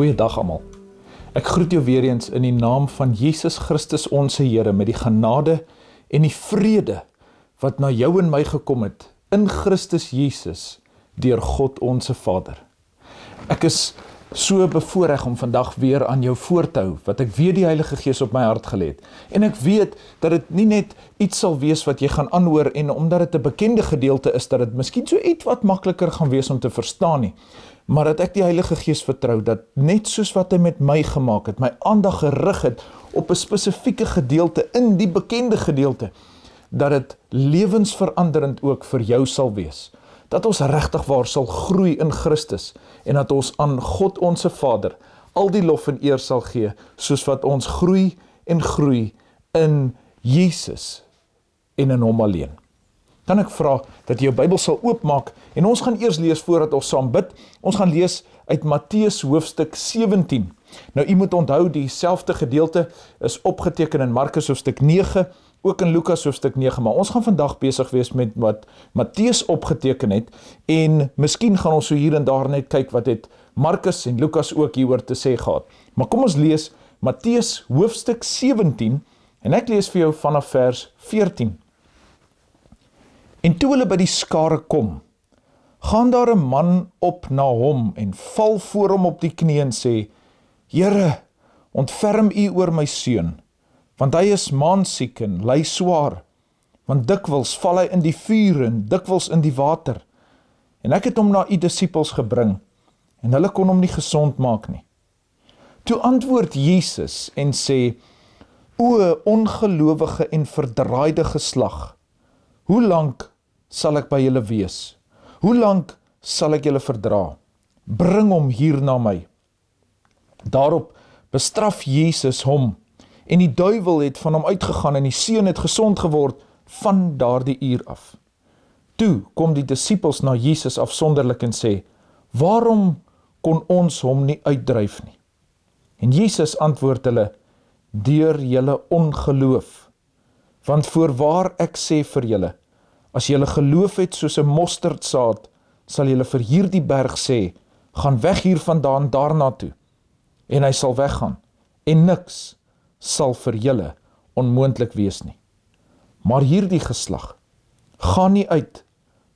Goeiedag almal. Ek groet jou weer eens in die naam van Jesus Christus ons Here met die genade en die vrede wat na jou en my gekom het in Christus Jesus deur God ons Vader. Ek is so bevoorreg om vandag weer aan jou voor te hou, wat ek weet die Heilige Gees op my hart gelê het. En ek weet dat dit nie net iets sal wees wat jy gaan aanhoor en omdat dit 'n bekende gedeelte is, dat dit miskien so iets wat makliker gaan wees om te verstaan nie. Maar dat ek die Heilige Gees vertrou, dat net soos wat hy met my gemaak het, my aandag gerig het op 'n spesifieke gedeelte in die bekende gedeelte, dat dit lewensveranderend ook vir jou sal wees. Dat ons regtig waar sal groei in Christus en dat ons aan God ons Vader al die lof en eer sal gee, soos wat ons groei en groei in Jesus en in hom alleen. Kan ek vra dat jy jou Bybel sal oopmaak en ons gaan eers lees voordat ons saam bid. Ons gaan lees uit Matteus hoofstuk 17. Nou, u moet onthou, dieselfde gedeelte is opgeteken in Markus hoofstuk 9, ook in Lukas hoofstuk 9, maar ons gaan vandag besig wees met wat Matteus opgeteken het, en miskien gaan ons so hier en daar net kyk wat het Markus en Lukas ook hieroor te sê gehad. Maar kom ons lees Matteus hoofstuk 17, en ek lees vir jou vanaf vers 14. En toe hulle by die skare kom, gaan daar 'n man op na hom en val voor hom op die knie en sê, Here, ontferm u oor my seun, want hy is maansiek en ly swaar, want dikwels val hy in die vuur en dikwels in die water. En ek het hom na u disippels gebring, en hulle kon hom nie gesond maak nie. Toe antwoord Jesus en sê, O ongelowige en verdraaide geslag, hoe lank sal ek by julle wees? Hoe lank sal ek julle verdra? Bring hom hier na my. Daarop bestraf Jesus hom, en die duiwel het van hom uitgegaan en die seun het gesond geword van daardie uur af. Toe kom die disippels na Jesus afsonderlik en sê, waarom kon ons hom nie uitdryf nie? En Jesus antwoord hulle, deur julle ongeloof. Want voorwaar ek sê vir julle, as julle geloof het soos 'n mosterdsaad, sal julle vir hierdie berg sê, gaan weg hiervandaan daarna toe, en hy sal weggaan, en niks sal vir julle onmoontlik wees nie. Maar hierdie geslag gaan nie uit,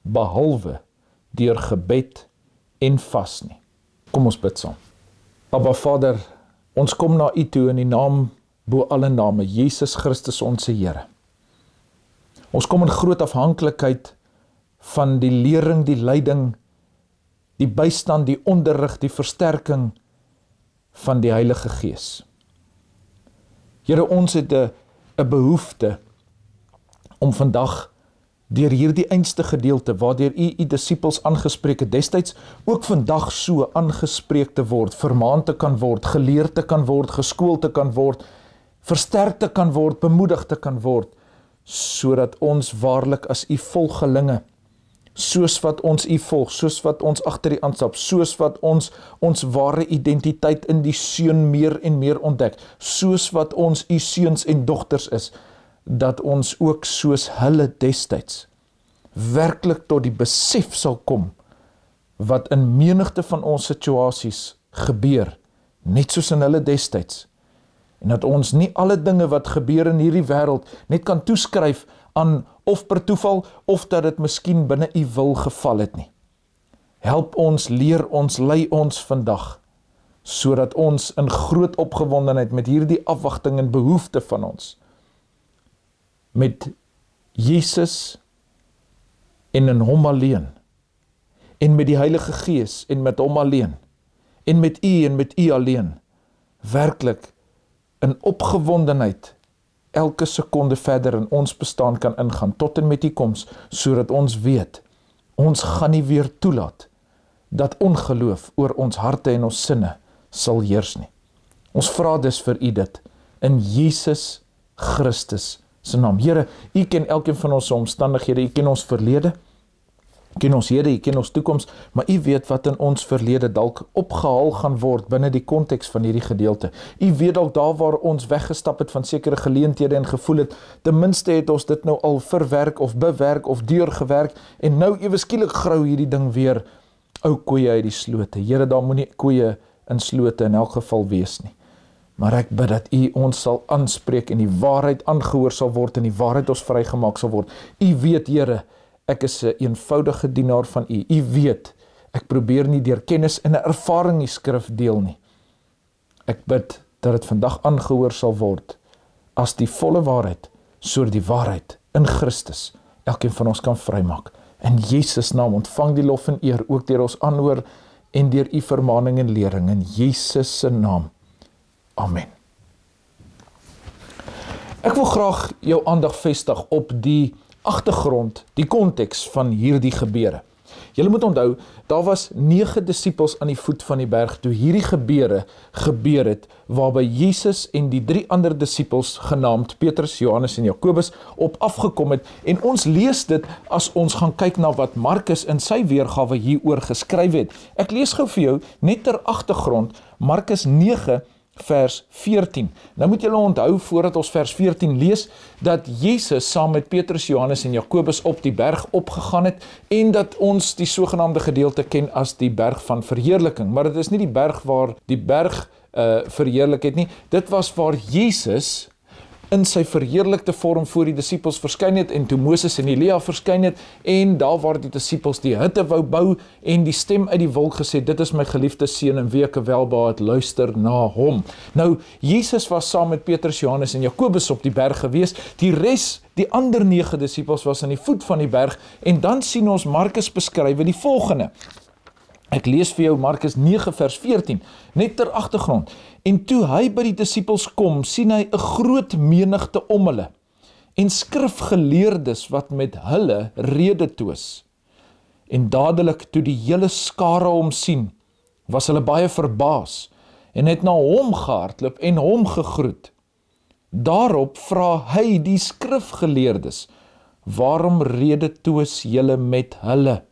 behalwe deur gebed en vas nie. Kom ons bid saam. Abba Vader, ons kom na u toe in die naam bo alle name, Jesus Christus ons Here. Ons kom in groot afhanklikheid van die lering, die leiding, die bystand, die onderrig, die versterking van die Heilige Gees. Here, ons het 'n behoefte om vandag deur hierdie einste gedeelte, waardeur u disippels aangespreek het, destyds ook vandag so aangespreek te word, vermaan te kan word, geleer te kan word, geskool te kan word, versterk te kan word, bemoedig te kan word, sodat ons waarlik as u volgelinge, soos wat ons u volg, soos wat ons agter u aanstap, soos wat ons ware identiteit in die seun meer en meer ontdek, soos wat ons u seuns en dogters is, dat ons ook soos hulle destyds werklik tot die besef sal kom wat in menigte van ons situasies gebeur, net soos in hulle destyds, en dat ons nie alle dinge wat gebeur in hierdie wêreld net kan toeskryf aan of per toeval, of dat dit miskien binne u wil geval het nie. Help ons, leer ons, lei ons vandag, sodat ons in groot opgewondenheid met hierdie afwagting en behoefte van ons, met Jesus en in hom alleen, en met die Heilige Gees en met hom alleen, en met u alleen, werklik in opgewondenheid elke sekonde verder in ons bestaan kan ingaan, tot en met die koms, sodat ons weet, ons gaan nie weer toelaat, dat ongeloof oor ons harte en ons sinne sal heers nie. Ons vra dus vir u dit, in Jesus Christus se naam. Here, u ken elkeen van ons omstandighede, u ken ons verlede, u ken ons hede, u ken ons toekoms, maar u weet wat in ons verlede dalk opgehaal gaan word binne die konteks van hierdie gedeelte. U weet dalk daar waar ons weggestap het van sekere geleenthede en gevoel het, ten minste het ons dit nou al verwerk of bewerk of deurgewerk, en nou ewe skielik grou hierdie ding weer ou koeie uit die slote. Here, daar moenie koeie in slote in elk geval wees nie. Maar ek bid dat U ons sal aanspreek en die waarheid aangehoor sal word en die waarheid ons vrygemaak sal word. U weet, Here, ek is 'n eenvoudige dienaar van U. U weet, ek probeer nie deur kennis en 'n ervaring die skrif deel nie. Ek bid dat dit vandag aangehoor sal word as die volle waarheid, sodat die waarheid in Christus elkeen van ons kan vrymaak. In Jesus naam ontvang die lof en eer, ook deur ons aanhoor en deur U vermaning en lering, in Jesus se naam. Amen. Ek wil graag jou aandag vestig op die agtergrond, die konteks van hierdie gebeure. Julle moet onthou, daar was 9 disippels aan die voet van die berg toe hierdie gebeure gebeur het, waarby Jesus en die 3 ander disippels genaamd Petrus, Johannes en Jakobus op afgekom het, en ons lees dit as ons gaan kyk na wat Markus in sy weergawe hieroor geskryf het. Ek lees gou vir jou, net ter agtergrond, Markus 9 vers 14. Nou moet julle onthou, voordat ons vers 14 lees, dat Jesus saam met Petrus, Johannes en Jakobus op die berg opgegaan het, en dat ons die sogenaamde gedeelte ken as die berg van verheerliking. Maar dit is nie die berg waar die berg verheerlik het nie. Dit was waar Jesus in sy verheerlikte vorm voor die disippels verskyn het, en toe Moses en Elia verskyn het, en daar waar die disippels die hutte wou bou, en die stem uit die wolk gesê, dit is my geliefde seun in wie ek welbehaag het, luister na hom. Nou, Jesus was saam met Petrus, Johannes en Jakobus op die berg gewees, die res, die ander 9 disippels was aan die voet van die berg, en dan sien ons Markus beskryf die volgende. Ek lees vir jou Markus 9 vers 14, net ter agtergrond. En toe hy by die disippels kom, sien hy 'n groot menigte om hulle, en skrifgeleerdes wat met hulle rede twis. En dadelik toe die hele skare hom sien, was hulle baie verbaas, en het na hom gehardloop en hom gegroet. Daarop vra hy die skrifgeleerdes, waarom rede twis julle met hulle?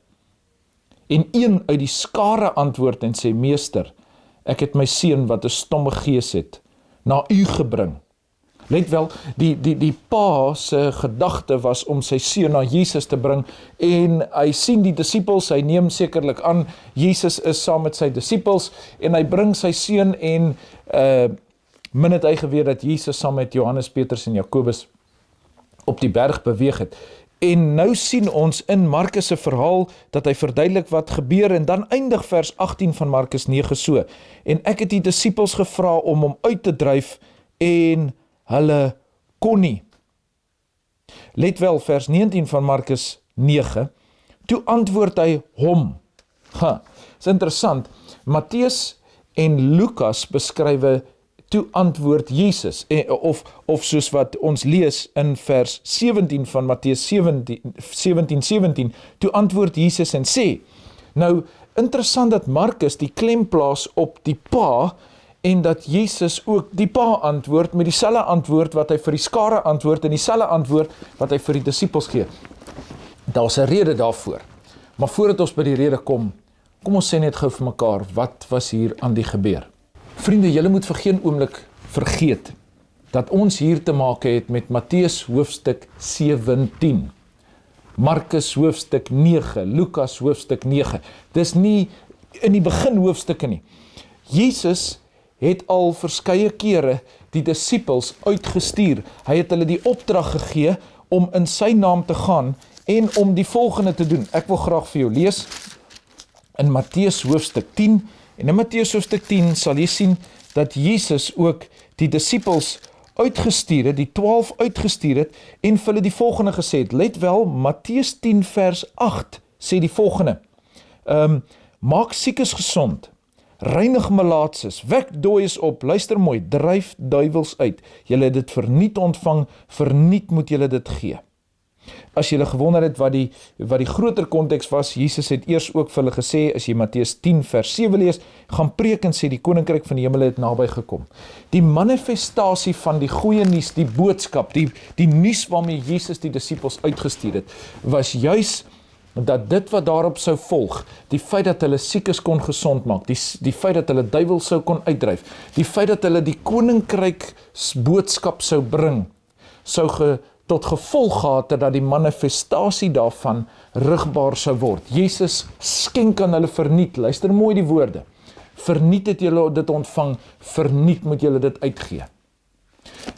En een uit die skare antwoord en sê, Meester, ek het my seun wat 'n stomme gees het, na u gebring. Let wel, die pa se gedagte was om sy seun na Jesus te bring, en hy sien die disippels, hy neem sekerlik aan, Jesus is saam met sy disippels, en hy bring sy seun, en min het hy geweet dat Jesus saam met Johannes, Petrus en Jakobus op die berg beweeg het. En nou sien ons in Markus se verhaal dat hy verduidelik wat gebeur, en dan eindig vers 18 van Markus 9 so. En ek het die disippels gevra om hom uit te dryf, en hulle kon nie. Let wel, vers 19 van Markus 9, toe antwoord hy hom. Is interessant, Matteus en Lukas beskrywe toe antwoord Jesus, of soos wat ons lees in vers 17 van Matteus 17, toe antwoord Jesus en sê. Nou, interessant dat Markus die klem plaas op die pa, en dat Jesus ook die pa antwoord met dieselfde antwoord wat hy vir die skare antwoord, en dieselfde antwoord wat hy vir die disippels gee. Daar's 'n rede daarvoor. Maar voordat ons by die rede kom ons sê net gou vir mekaar, wat was hier aan die gebeur? Vriende, julle moet vir geen oomblik vergeet dat ons hier te maak het met Matteus hoofstuk 17, Markus hoofstuk 9, Lukas hoofstuk 9. Dis nie in die begin hoofstukke nie. Jesus het al verskeie kere die disippels uitgestuur. Hy het hulle die opdrag gegee om in sy naam te gaan en om die volgende te doen. Ek wil graag vir jou lees in Matteus hoofstuk 10, en in Matteus hoofstuk 10 sal jy sien dat Jesus ook die disippels uitgestuur het, die 12 uitgestuur het, en vir hulle die volgende gesê het. Let wel, Matteus 10 vers 8 sê die volgende, maak siekes gesond, reinig malaatses, wek dooies op, luister mooi, dryf duiwels uit, julle het dit verniet ontvang, verniet moet julle dit gee. As julle gewonder het wat die groter konteks was, Jesus het eers ook vir hulle gesê, as jy Matteus 10 vers 7 lees, gaan preek en sê, die koninkryk van die hemel het naby gekom. Die manifestasie van die goeie nuus, die boodskap, die nuus waarmee Jesus die disippels uitgestuur het, was juis dat dit wat daarop sou volg, die feit dat hulle siekes kon gesond maak, die feit dat hulle duiwels sou kon uitdryf, die feit dat hulle die koninkryk boodskap sou bring, sou tot gevolg gehad dat die manifestasie daarvan rigbaar sou word. Jesus skenk aan hulle verniet, luister mooi die woorde, verniet het julle dit ontvang, verniet moet julle dit uitgee.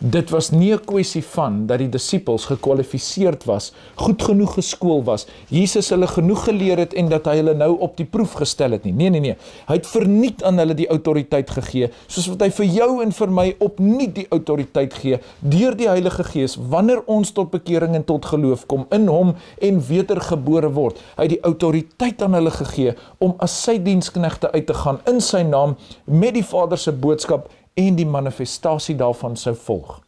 Dit was nie 'n kwessie van dat die disippels gekwalifiseerd was, goed genoeg geskool was, Jesus hulle genoeg geleer het en dat hy hulle nou op die proef gestel het nie. Nee. Hy het verniet aan hulle die autoriteit gegee, soos wat hy vir jou en vir my opnuut die autoriteit gee, deur die Heilige Gees, wanneer ons tot bekering en tot geloof kom, in hom en wedergebore word. Hy het die autoriteit aan hulle gegee, om as sy diensknegte uit te gaan, in sy naam, met die Vader se boodskap, en die manifestasie daarvan sou volg.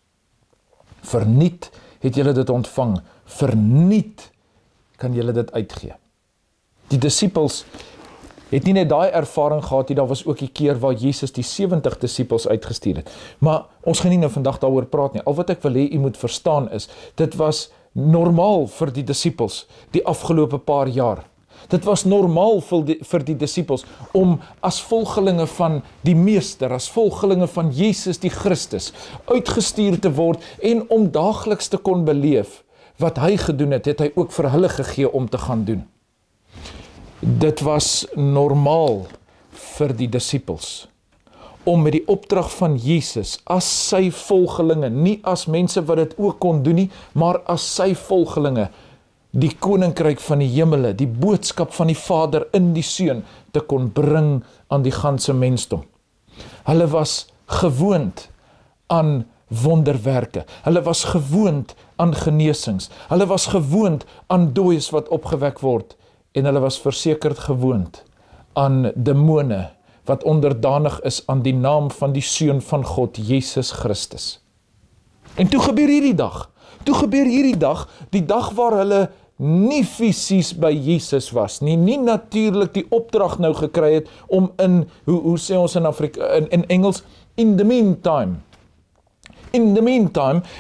Verniet het julle dit ontvang, verniet kan julle dit uitgee. Die disippels het nie net daai ervaring gehad nie, daar was ook die keer waar Jesus die 70 disippels uitgestuur het. Maar ons gaan nie nou vandag daaroor praat nie. Al wat ek wil hê u moet verstaan is, dit was normaal vir die disippels die afgelope paar jaar. Dit was normaal vir die disippels om as volgelinge van die Meester, as volgelinge van Jesus die Christus, uitgestuur te word en om daagliks te kon beleef wat hy gedoen het, het hy ook vir hulle gegee om te gaan doen. Dit was normaal vir die disippels om met die opdrag van Jesus as sy volgelinge, nie as mense wat dit ook kon doen nie, maar as sy volgelinge, die koninkryk van die hemele, die boodskap van die Vader in die Seun, te kon bring aan die ganse mensdom. Hulle was gewoond aan wonderwerke, hulle was gewoond aan genesings, hulle was gewoond aan dooies wat opgewek word, en hulle was versekerd gewoond aan demone, wat onderdanig is aan die naam van die Seun van God, Jesus Christus. En toe gebeur hierdie dag, die dag waar hulle nie fisies by Jesus was nie, nie natuurlik die opdrag nou gekry het om hoe sê ons in Engels, in the meantime,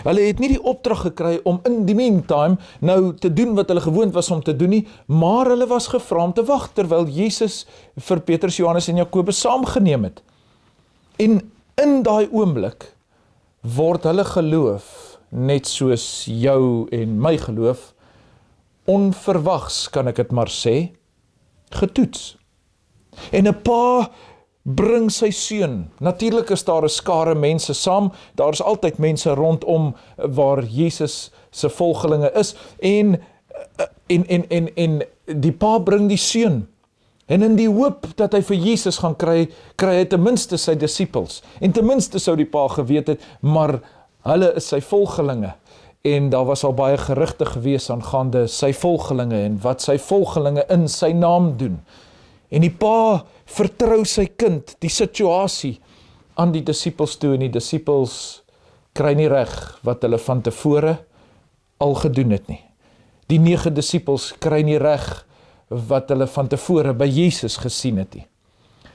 hulle het nie die opdrag gekry om in the meantime nou te doen wat hulle gewoond was om te doen nie, maar hulle was gevra om te wag, terwyl Jesus vir Petrus, Johannes en Jakobus saamgeneem het. En in daai oomblik word hulle geloof, net soos jou en my geloof, onverwags, kan ek het maar sê, getoets. En 'n pa bring sy seun. Natuurlik is daar 'n skare mense saam, daar is altyd mense rondom waar Jesus se volgelinge is, en die pa bring die seun. En in die hoop dat hy vir Jesus gaan kry hy ten minste sy disippels. En ten minste sou die pa geweet het, maar hulle is sy volgelinge. En daar was al baie gerugte gewees aangaande sy volgelinge en wat sy volgelinge in sy naam doen. En die pa vertrou sy kind, die situasie, aan die disippels toe, en die disippels kry nie reg wat hulle van tevore al gedoen het nie. Die 9 disippels kry nie reg wat hulle van tevore by Jesus gesien het nie.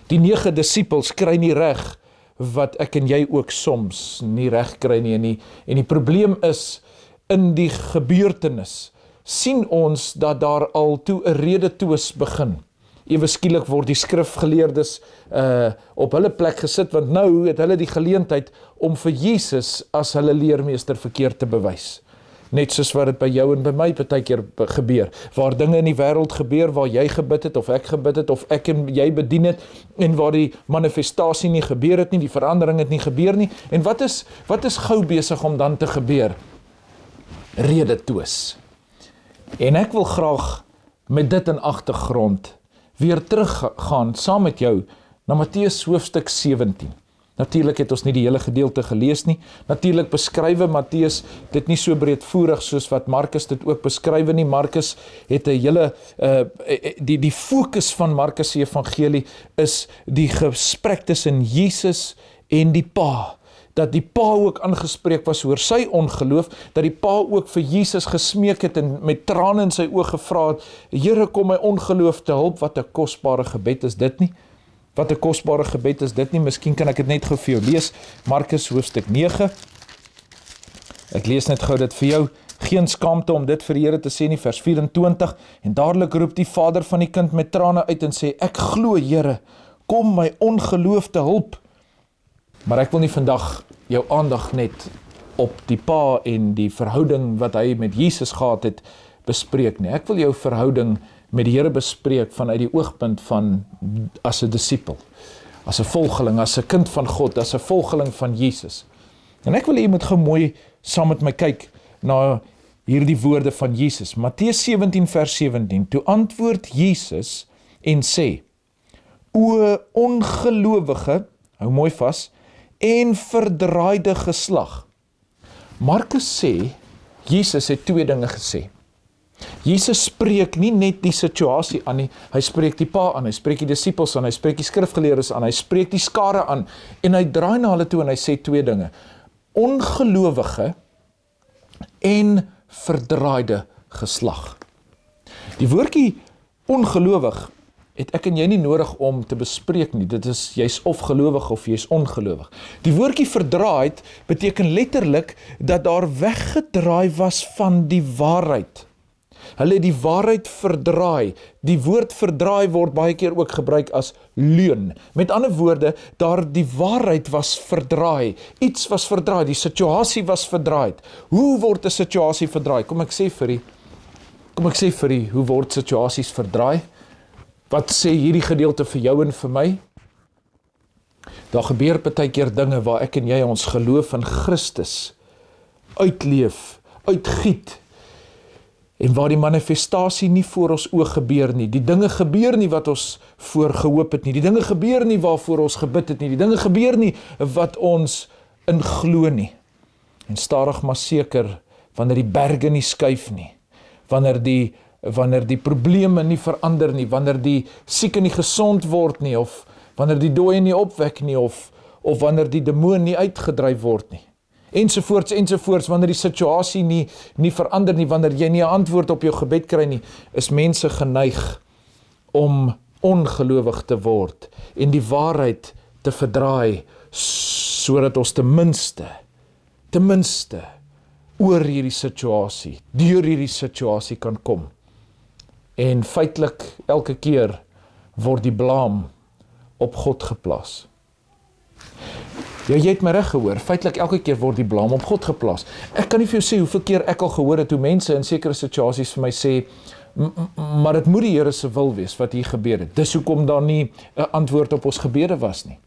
Die 9 disippels kry nie reg wat ek en jy ook soms nie reg kry nie. En die probleem is, in die gebeurtenis sien ons dat daar al toe 'n rede twis begin. Ewe skielik word die skrifgeleerdes op hulle plek gesit, want nou het hulle die geleentheid om vir Jesus as hulle leermeester verkeerd te bewys. Net soos wat dit by jou en by my partykeer gebeur, waar dinge in die wêreld gebeur, waar jy gebid het, of ek gebid het, of ek en jy bedien het, en waar die manifestasie nie gebeur het nie, die verandering het nie gebeur nie, en wat is gou besig om dan te gebeur? Rede twis. En ek wil graag met dit in agtergrond weer teruggaan saam met jou na Matteus hoofstuk 17. Natuurlik het ons nie die hele gedeelte gelees nie. Natuurlik beskrywe Matteus dit nie so breedvoerig soos wat Markus dit ook beskrywe nie. Markus het 'n hele die fokus van Markus se evangelie is die gesprek tussen Jesus en die pa. Dat die pa ook aangespreek was oor sy ongeloof, dat die pa ook vir Jesus gesmeek het en met trane in sy oë gevra het, Here, kom my ongeloof te hulp. Wat 'n kosbare gebed is dit nie? Wat 'n kosbare gebed is dit nie? Miskien kan ek dit net gou vir jou lees. Markus hoofstuk 9. Ek lees net gou dit vir jou. Geen skaamte om dit vir die Here te sê nie, vers 24. En dadelik roep die vader van die kind met trane uit en sê, ek glo, Here, kom my ongeloof te hulp. Maar ek wil nie vandag jou aandag net op die pa en die verhouding wat hy met Jesus gehad het bespreek nie. Ek wil jou verhouding met die Here bespreek vanuit die oogpunt van as 'n disipel. as 'n volgeling, as 'n kind van God, as 'n volgeling van Jesus. En ek wil hê jy moet gou mooi saam met my kyk na hierdie woorde van Jesus. Matteus 17 vers 17. Toe antwoord Jesus en sê: O ongelowige, hou mooi vas, en verdraaide geslag. Markus sê, Jesus het twee dinge gesê. Jesus spreek nie net die situasie aan nie, hy spreek die pa aan, hy spreek die disippels aan, hy spreek die skrifgeleerdes aan, hy spreek die skare aan, en hy draai na hulle toe en hy sê twee dinge: ongelowige en verdraaide geslag. Die woordjie ongelowig het ek en jy nie nodig om te bespreek nie. Dit is, jy's of gelowig of jy's ongelowig. Die woordjie verdraaid beteken letterlik dat daar weggedraai was van die waarheid. Hulle het die waarheid verdraai. Die woord verdraai word baie keer ook gebruik as leuen. Met ander woorde, die waarheid was verdraai. Iets was verdraai, die situasie was verdraai. Hoe word 'n situasie verdraai? Kom ek sê vir u, hoe word situasies verdraai? Wat sê hierdie gedeelte vir jou en vir my? Daar gebeur partykeer dinge waar ek en jy ons geloof in Christus uitleef, uitgiet, en waar die manifestasie nie voor ons oog gebeur nie. Die dinge gebeur nie wat ons voor gehoop het nie. Die dinge gebeur nie waarvoor ons gebid het nie. Die dinge gebeur nie wat ons in glo nie. En stadig maar seker, wanneer die berge nie skuif nie, wanneer die probleme nie verander nie, wanneer die sieke nie gesond word nie, of wanneer die dooie nie opwek nie, of wanneer die demoon nie uitgedryf word nie, ensovoorts, wanneer die situasie nie verander nie, wanneer jy nie 'n antwoord op jou gebed kry nie, is mense geneig om ongelowig te word en die waarheid te verdraai, sodat ons ten minste oor hierdie situasie, deur hierdie situasie kan kom. En feitelik elke keer word die blame op God geplaas. Ja, jy het my reg gehoor, feitelik elke keer word die blame op God geplaas. Ek kan nie vir jou sê hoeveel keer ek al gehoor het hoe mense in sekere situasies vir my sê, maar dit moet die Here se wil wees wat hier gebeur het. Dis hoekom daar nie 'n antwoord op ons gebede was nie.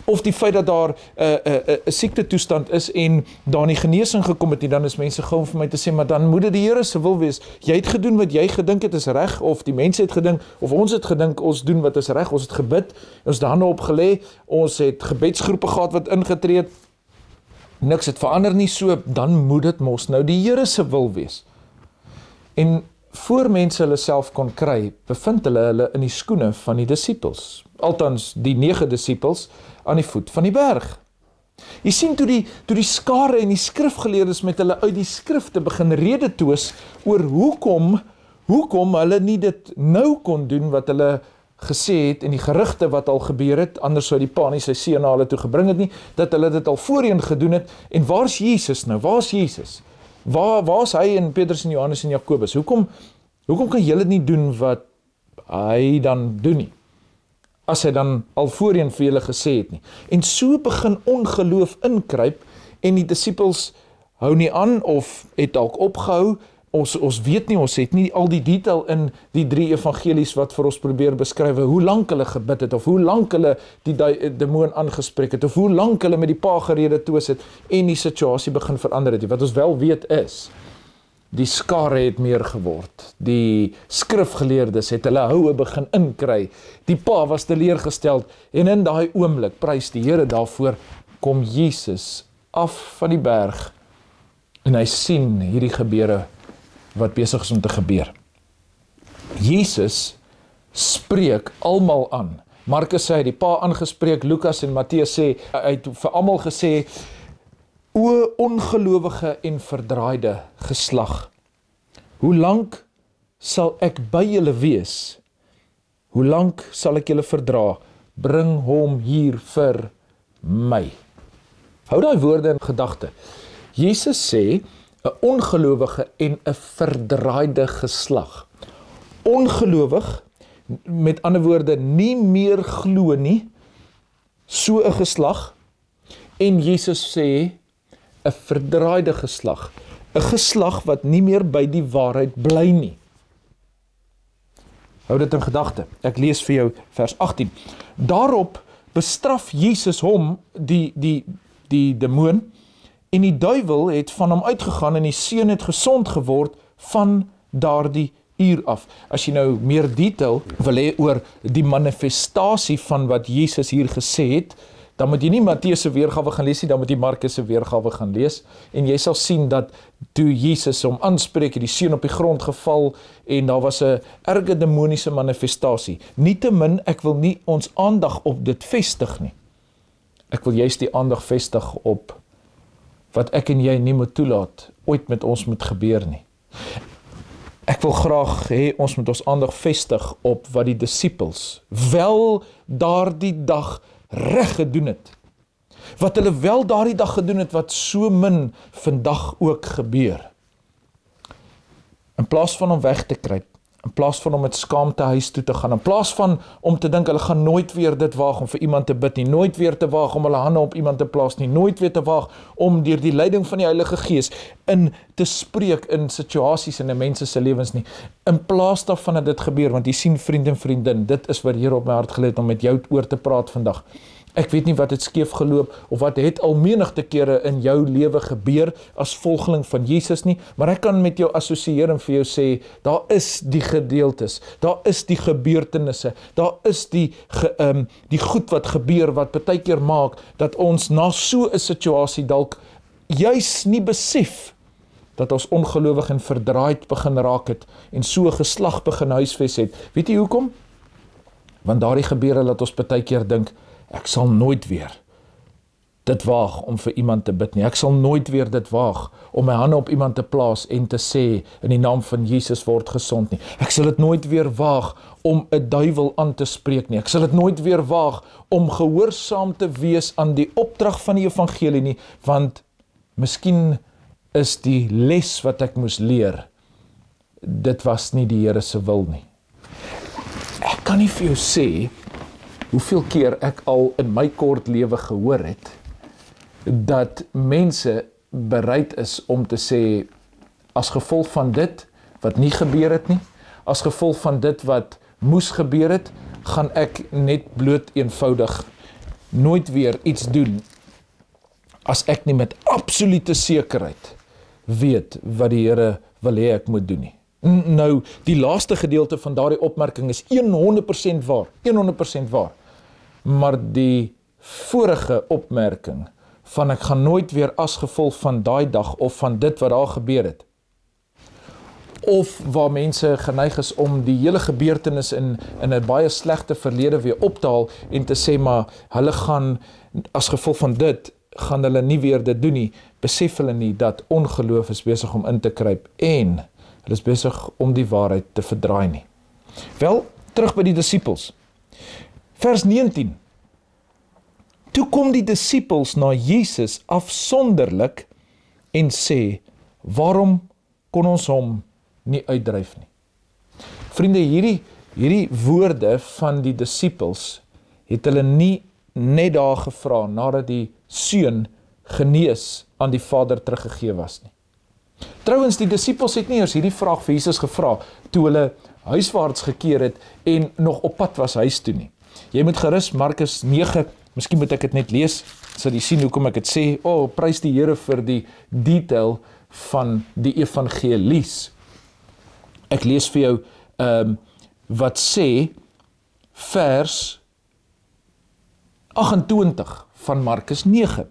Of die feit dat daar 'n siektetoestand is en daar nie genesing gekom het nie, dan is mense gou vir my te sê, maar dan moet dit die Here se wil wees. Jy het gedoen wat jy gedink het is reg, of die mense het gedink, of ons het gedink ons doen wat is reg, ons het gebid, ons het hande opgelê, ons het gebedsgroepe gehad wat ingetree het, niks het verander nie, so dan moet dit mos nou die Here se wil wees. En voor mense hulle self kon kry, bevind hulle in die skoene van die disippels. Althans, die 9 disippels aan die voet van die berg. Jy sien, toe die skare en die skrifgeleerdes met hulle uit die skrifte begin rede toos oor hoekom hulle nie dit nou kon doen wat hulle gesê het, en die gerugte wat al gebeur het, anders sou die pa nie sy seun na hulle toe gebring het nie, dat hulle dit al voorheen gedoen het, en waar is Jesus nou? Waar is Jesus? Waar is hy en Petrus en Johannes en Jakobus? Hoekom kan julle nie doen wat hy dan doen nie? As hy dan al voorheen vir julle gesê het nie. En so begin ongeloof inkruip, en die disippels hou nie aan, of het dalk opgehou. Ons weet nie, ons het nie al die detail in die 3 evangelies wat vir ons probeer beskryf, hoe lank hulle gebid het, of hoe lank hulle die demoon aangespreek het, of hoe lank hulle met die pa gerede toos het, en die situasie begin verander het. Wat ons wel weet is, die skare het meer geword, die skrifgeleerdes het hulle houe begin inkry, die pa was teleurgesteld, en in daai oomblik, prys die Here daarvoor, kom Jesus af van die berg, en hy sien hierdie gebeure wat besig is om te gebeur. Jesus spreek almal aan. Markus sê, die pa aangespreek, Lukas en Matteus sê, hy het vir almal gesê, o ongelowige en verdraaide geslag, hoe lank sal ek by julle wees? Hoe lank sal ek julle verdra? Bring hom hier vir my. Hou daai woorde in gedagte. Jesus sê, 'n ongelowige en 'n verdraaide geslag. Ongelowig, met ander woorde, nie meer glo nie, so 'n geslag, en Jesus sê, 'n verdraaide geslag, 'n geslag wat nie meer by die waarheid bly nie. Hou dit in gedagte. Ek lees vir jou vers 18. Daarop bestraf Jesus hom, die demoon, en die duiwel het van hom uitgegaan en die seun het gesond geword van daardie uur af. As jy nou meer detail wil hê oor die manifestasie van wat Jesus hier gesê het, dan moet jy nie Matteus se weergawe gaan lees nie, dan moet jy Markus se weergawe gaan lees, en jy sal sien dat toe Jesus hom aanspreek, het die seun op die grond geval, en daar was 'n erge demoniese manifestasie. Nietemin, ek wil nie ons aandag op dit vestig nie. Ek wil juist die aandag vestig op wat ek en jy nie moet toelaat, ooit met ons moet gebeur nie. Ek wil graag hê ons moet ons aandag vestig op wat die disippels wel daardie dag reg gedoen het. Wat hulle wel daardie dag gedoen het, wat so min vandag ook gebeur. In plaas van om weg te kruip, in plaas van om met skaamte huis toe te gaan, in plaas van om te dink, hulle gaan nooit weer dit waag om vir iemand te bid nie, nooit weer te waag om hulle hande op iemand te plaas nie, nooit weer te waag om deur die leiding van die Heilige Gees in te spreek in situasies in 'n mense se lewens nie. In plaas daarvan dat dit gebeur, want jy sien vriend en vriendin, dit is wat Here op my hart gelê het om met jou oor te praat vandag. Ek weet nie wat het skeef geloop, of wat het al menigte kere in jou lewe gebeur as volgeling van Jesus nie, maar ek kan met jou assosieer en vir jou sê, daar is die gedeeltes, daar is die gebeurtenisse, daar is die goed wat gebeur, wat partykeer maak, dat ons na so 'n situasie dalk juis nie besef, dat ons ongelowig en verdraaid begin raak het, en so 'n geslag begin huisves het. Weet jy hoekom? Want daardie gebeure laat ons partykeer dink, ek sal nooit weer dit waag om vir iemand te bid nie. Ek sal nooit weer dit waag om my hande op iemand te plaas en te sê, in die naam van Jesus word gesond nie. Ek sal dit nooit weer waag om 'n duiwel aan te spreek nie. Ek sal dit nooit weer waag om gehoorsaam te wees aan die opdrag van die evangelie nie, want miskien is die les wat ek moes leer, dit was nie die Here se wil nie. Ek kan nie vir jou sê hoeveel keer ek al in my kort lewe gehoor het, dat mense bereid is om te sê, as gevolg van dit, wat nie gebeur het nie, as gevolg van dit wat moes gebeur het, gaan ek net bloot eenvoudig nooit weer iets doen, as ek nie met absolute sekerheid weet wat die Here wil hê ek moet doen nie. Nou, die laaste gedeelte van daardie opmerking is 100% waar, 100% waar. Maar die vorige opmerking van ek gaan nooit weer as gevolg van daai dag of van dit wat daar gebeur het, of waar mense geneig is om die hele gebeurtenis in 'n baie slegte verlede weer op te haal en te sê, maar hulle gaan as gevolg van dit, gaan hulle nie weer dit doen nie, besef hulle nie dat ongeloof is besig om in te kruip en hulle is besig om die waarheid te verdraai nie. Wel, terug by die disippels. Vers 19. Toe kom die disippels na Jesus afsonderlik en sê, waarom kon ons hom nie uitdryf nie? Vriende, hierdie woorde van die disippels het hulle nie net daar gevra nadat die seun genees aan die Vader teruggegee was nie. Trouwens, die disippels het nie eers hierdie vraag vir Jesus gevra toe hulle huiswaarts gekeer het en nog op pad was huis toe nie. Jy moet gerus Markus 9, miskien moet ek dit net lees, sal jy sien hoekom ek dit sê. Prys die Here vir die detail van die evangelies. Ek lees vir jou wat sê vers 28 van Markus 9.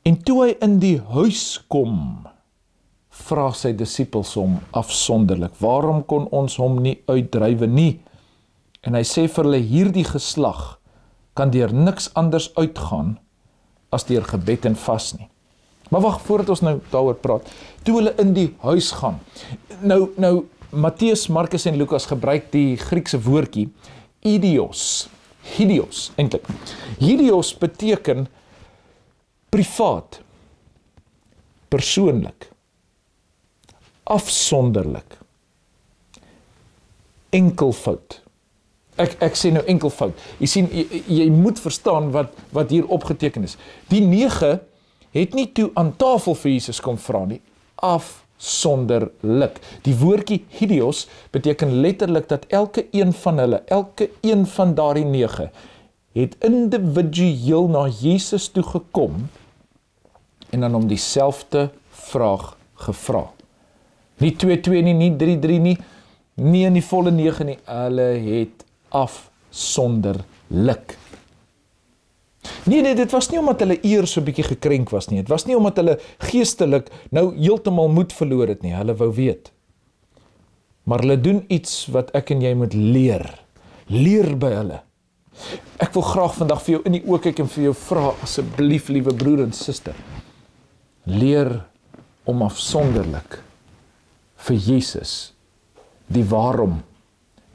En toe hy in die huis kom, vra sy disippels hom afsonderlik, waarom kon ons hom nie uitdrywe nie? En hy sê vir hulle, hierdie geslag kan deur niks anders uitgaan as deur gebed en vas nie. Maar wag, voordat ons nou daaroor praat, toe hulle in die huis gaan. Nou Matteus, Markus en Lukas gebruik die Griekse woordjie idios eintlik. Idios beteken privaat, persoonlik, afsonderlik, enkelvoud. Ek sê nou enkelvoud. Jy sien, jy moet verstaan wat hier opgeteken is. Die 9 het nie toe aan tafel vir Jesus kom vra nie, afsonderlik. Die woordjie idios beteken letterlik dat elke een van hulle, elke een van daardie 9, het individueel na Jesus toe gekom en dan hom dieselfde vraag gevra. Nie 2-2 nie, nie 3-3 nie, nie in die volle 9 nie, hulle het afsonderlik. Nee, dit was nie omdat hulle eer so 'n bietjie gekrenk was nie, dit was nie omdat hulle geestelik nou heeltemal moed verloor het nie, hulle wou weet. Maar hulle doen iets wat ek en jy moet leer by hulle. Ek wil graag vandag vir jou in die oë kyk en vir jou vra, asseblief liewe broer en suster, leer om afsonderlik vir Jesus die waarom,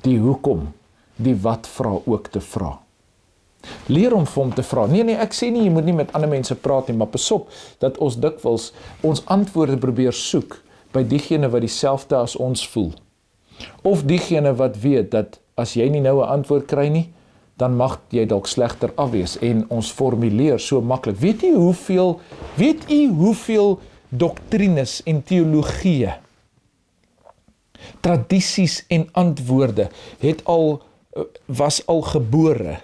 die hoekom, die wat vra ook te vra. Leer om vir hom te vra. Nee, ek sê nie, jy moet nie met ander mense praat nie, maar pas op, dat ons dikwels ons antwoorde probeer soek by diegene wat dieselfde as ons voel. Of diegene wat weet, dat as jy nie nou 'n antwoord kry nie, dan mag jy dalk slegter afwees, en ons formuleer so maklik. Weet u hoeveel doktrines en teologieë, tradisies en antwoorde was al gebore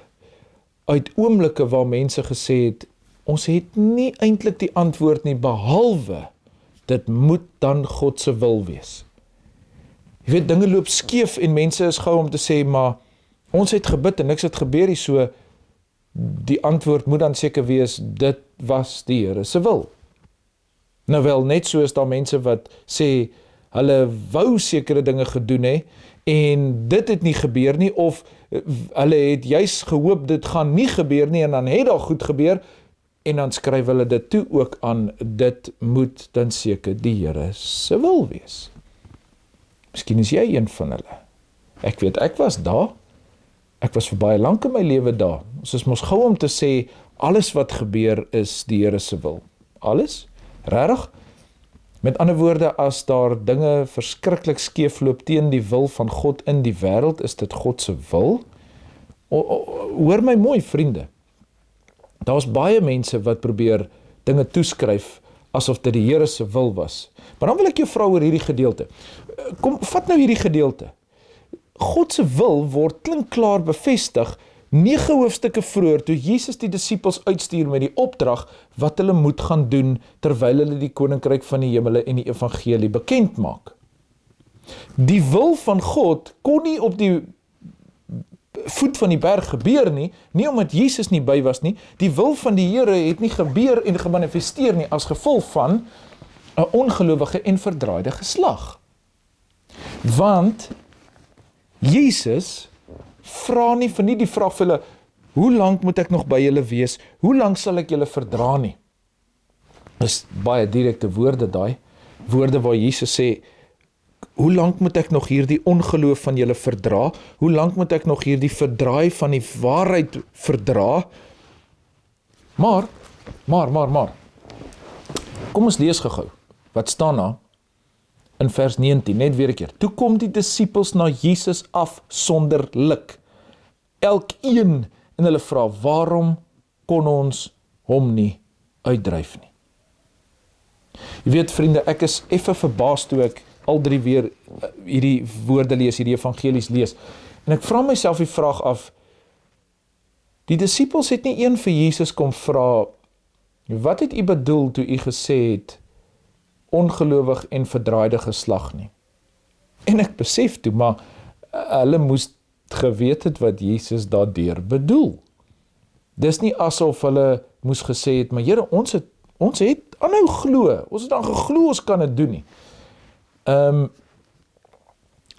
uit oomblikke waar mense gesê het, ons het nie eintlik die antwoord nie, behalwe dit moet dan God se wil wees. Jy weet, dinge loop skeef en mense is gou om te sê, maar ons het gebid en niks het gebeur nie, so die antwoord moet dan seker wees, dit was die Here se wil. Nou wel, net so is daar mense wat sê, hulle wou sekere dinge gedoen hê, en dit het nie gebeur nie, of hulle het juis gehoop dit gaan nie gebeur nie, en dan het daar goed gebeur, en dan skryf hulle dit toe ook aan, dit moet dan seker die Here se wil wees. Miskien is jy een van hulle. Ek weet, ek was daar, ek was vir baie lank in my lewe daar. Ons is mos gou om te sê, alles wat gebeur is die Here se wil. Alles? Regtig? Met ander woorde, as daar dinge verskriklik skeefloop teen die wil van God in die wêreld, is dit God se wil? Hoor my mooi, vriende. Daar's baie mense wat probeer dinge toeskryf asof dit die Here se wil was. Maar dan wil ek jou vra oor hierdie gedeelte. Kom, vat nou hierdie gedeelte. God se wil word klinkklaar bevestig 9 hoofstukke vroeër, toe Jesus die disippels uitstuur met die opdrag wat hulle moet gaan doen terwyl hulle die koninkryk van die hemele en die evangelie bekend maak. Die wil van God kon nie op die voet van die berg gebeur nie omdat Jesus nie by was nie. Die wil van die Here het nie gebeur en gemanifesteer nie as gevolg van 'n ongelowige en verdraaide geslag. Want Jesus vra nie vir nie die vraag vir hulle, hoe lank moet ek nog by julle wees? Hoe lank sal ek julle verdra nie? Dis baie direkte woorde daai, woorde waar Jesus sê, hoe lank moet ek nog hierdie ongeloof van julle verdra? Hoe lank moet ek nog hierdie verdraai van die waarheid verdra? Maar, kom ons lees gou, wat staan daar in vers 19, net weer 'n keer. Toe kom die disippels na Jesus afsonderlik. Elkeen en hulle vra, waarom kon ons hom nie uitdryf nie? Jy weet, vriende, ek is effe verbaas toe ek al 3 weer hierdie woorde lees, hierdie evangelies lees. En ek vra myself die vraag af, die disippels het nie een vir Jesus kom vra, wat het u bedoel toe u gesê het, ongelowig en verdraaide geslag nie? En ek besef toe, maar hulle moes geweet het wat Jesus daardeur bedoel. Dis nie asof hulle moes gesê het, maar Here, ons het aanhou glo, ons het dan geglo, ons kan dit doen nie.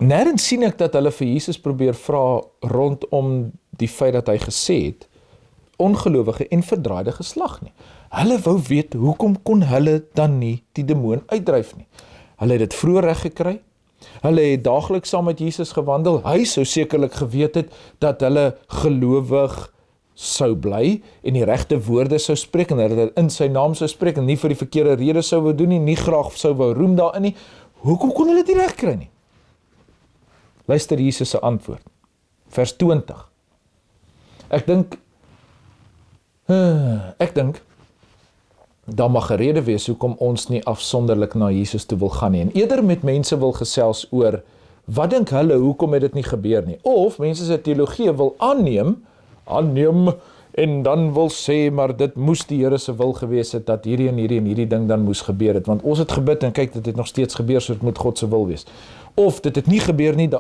Nêrens sien ek dat hulle vir Jesus probeer vra rondom die feit dat hy gesê het, ongelowige en verdraaide geslag nie. Hulle wou weet, hoekom kon hulle dan nie die demoon uitdryf nie? Hulle het dit vroeër reg gekry, hulle het daagliks saam met Jesus gewandel, hy sou sekerlik geweet het, dat hulle gelowig sou bly, en die regte woorde sou spreek, en hulle in sy naam sou spreek, en nie vir die verkeerde rede sou wou doen nie graag sou wou roem daarin nie. Hoekom kon hulle dit nie reg kry nie? Luister Jesus se antwoord, vers 20. Ek dink, daar mag 'n rede wees hoekom ons nie afsonderlik na Jesus toe wil gaan nie, en eerder met mense wil gesels oor, wat dink hulle, hoekom het dit nie gebeur nie, of mense se teologie wil aanneem, aanneem en dan wil sê, maar dit moes die Here se wil gewees het, dat hierdie en hierdie ding dan moes gebeur het, want ons het gebid en kyk, dit het nog steeds gebeur, so dit moet God se wil wees. Of dit het nie gebeur nie,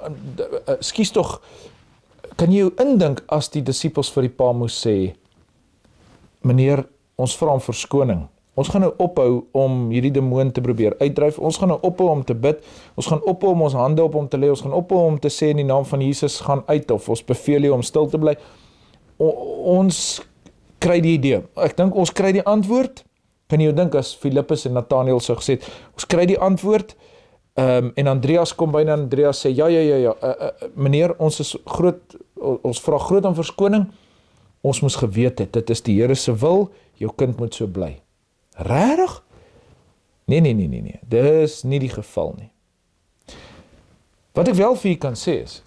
skies tog, kan jy jou indink as die disippels vir die pa moes sê, meneer, ons vra om verskoning, ons gaan nou ophou om hierdie demoon te probeer uitdryf, ons gaan nou ophou om te bid, ons gaan ophou om ons hande op hom te lê, ons gaan ophou om te sê in die naam van Jesus gaan uit, of ons beveel jou om stil te bly. Ons kry die idee. Ek dink ons kry die antwoord. Kan jy jou dink as Filippus en Nathanael so gesê het, ons kry die antwoord, en Andreas kom by en Andreas sê, ja, meneer, ons vra groot om verskoning, ons moes geweet het, dit is die Here se wil, jou kind moet so bly. Regtig? Nee, dis nie die geval nie. Wat ek wel vir julle kan sê is,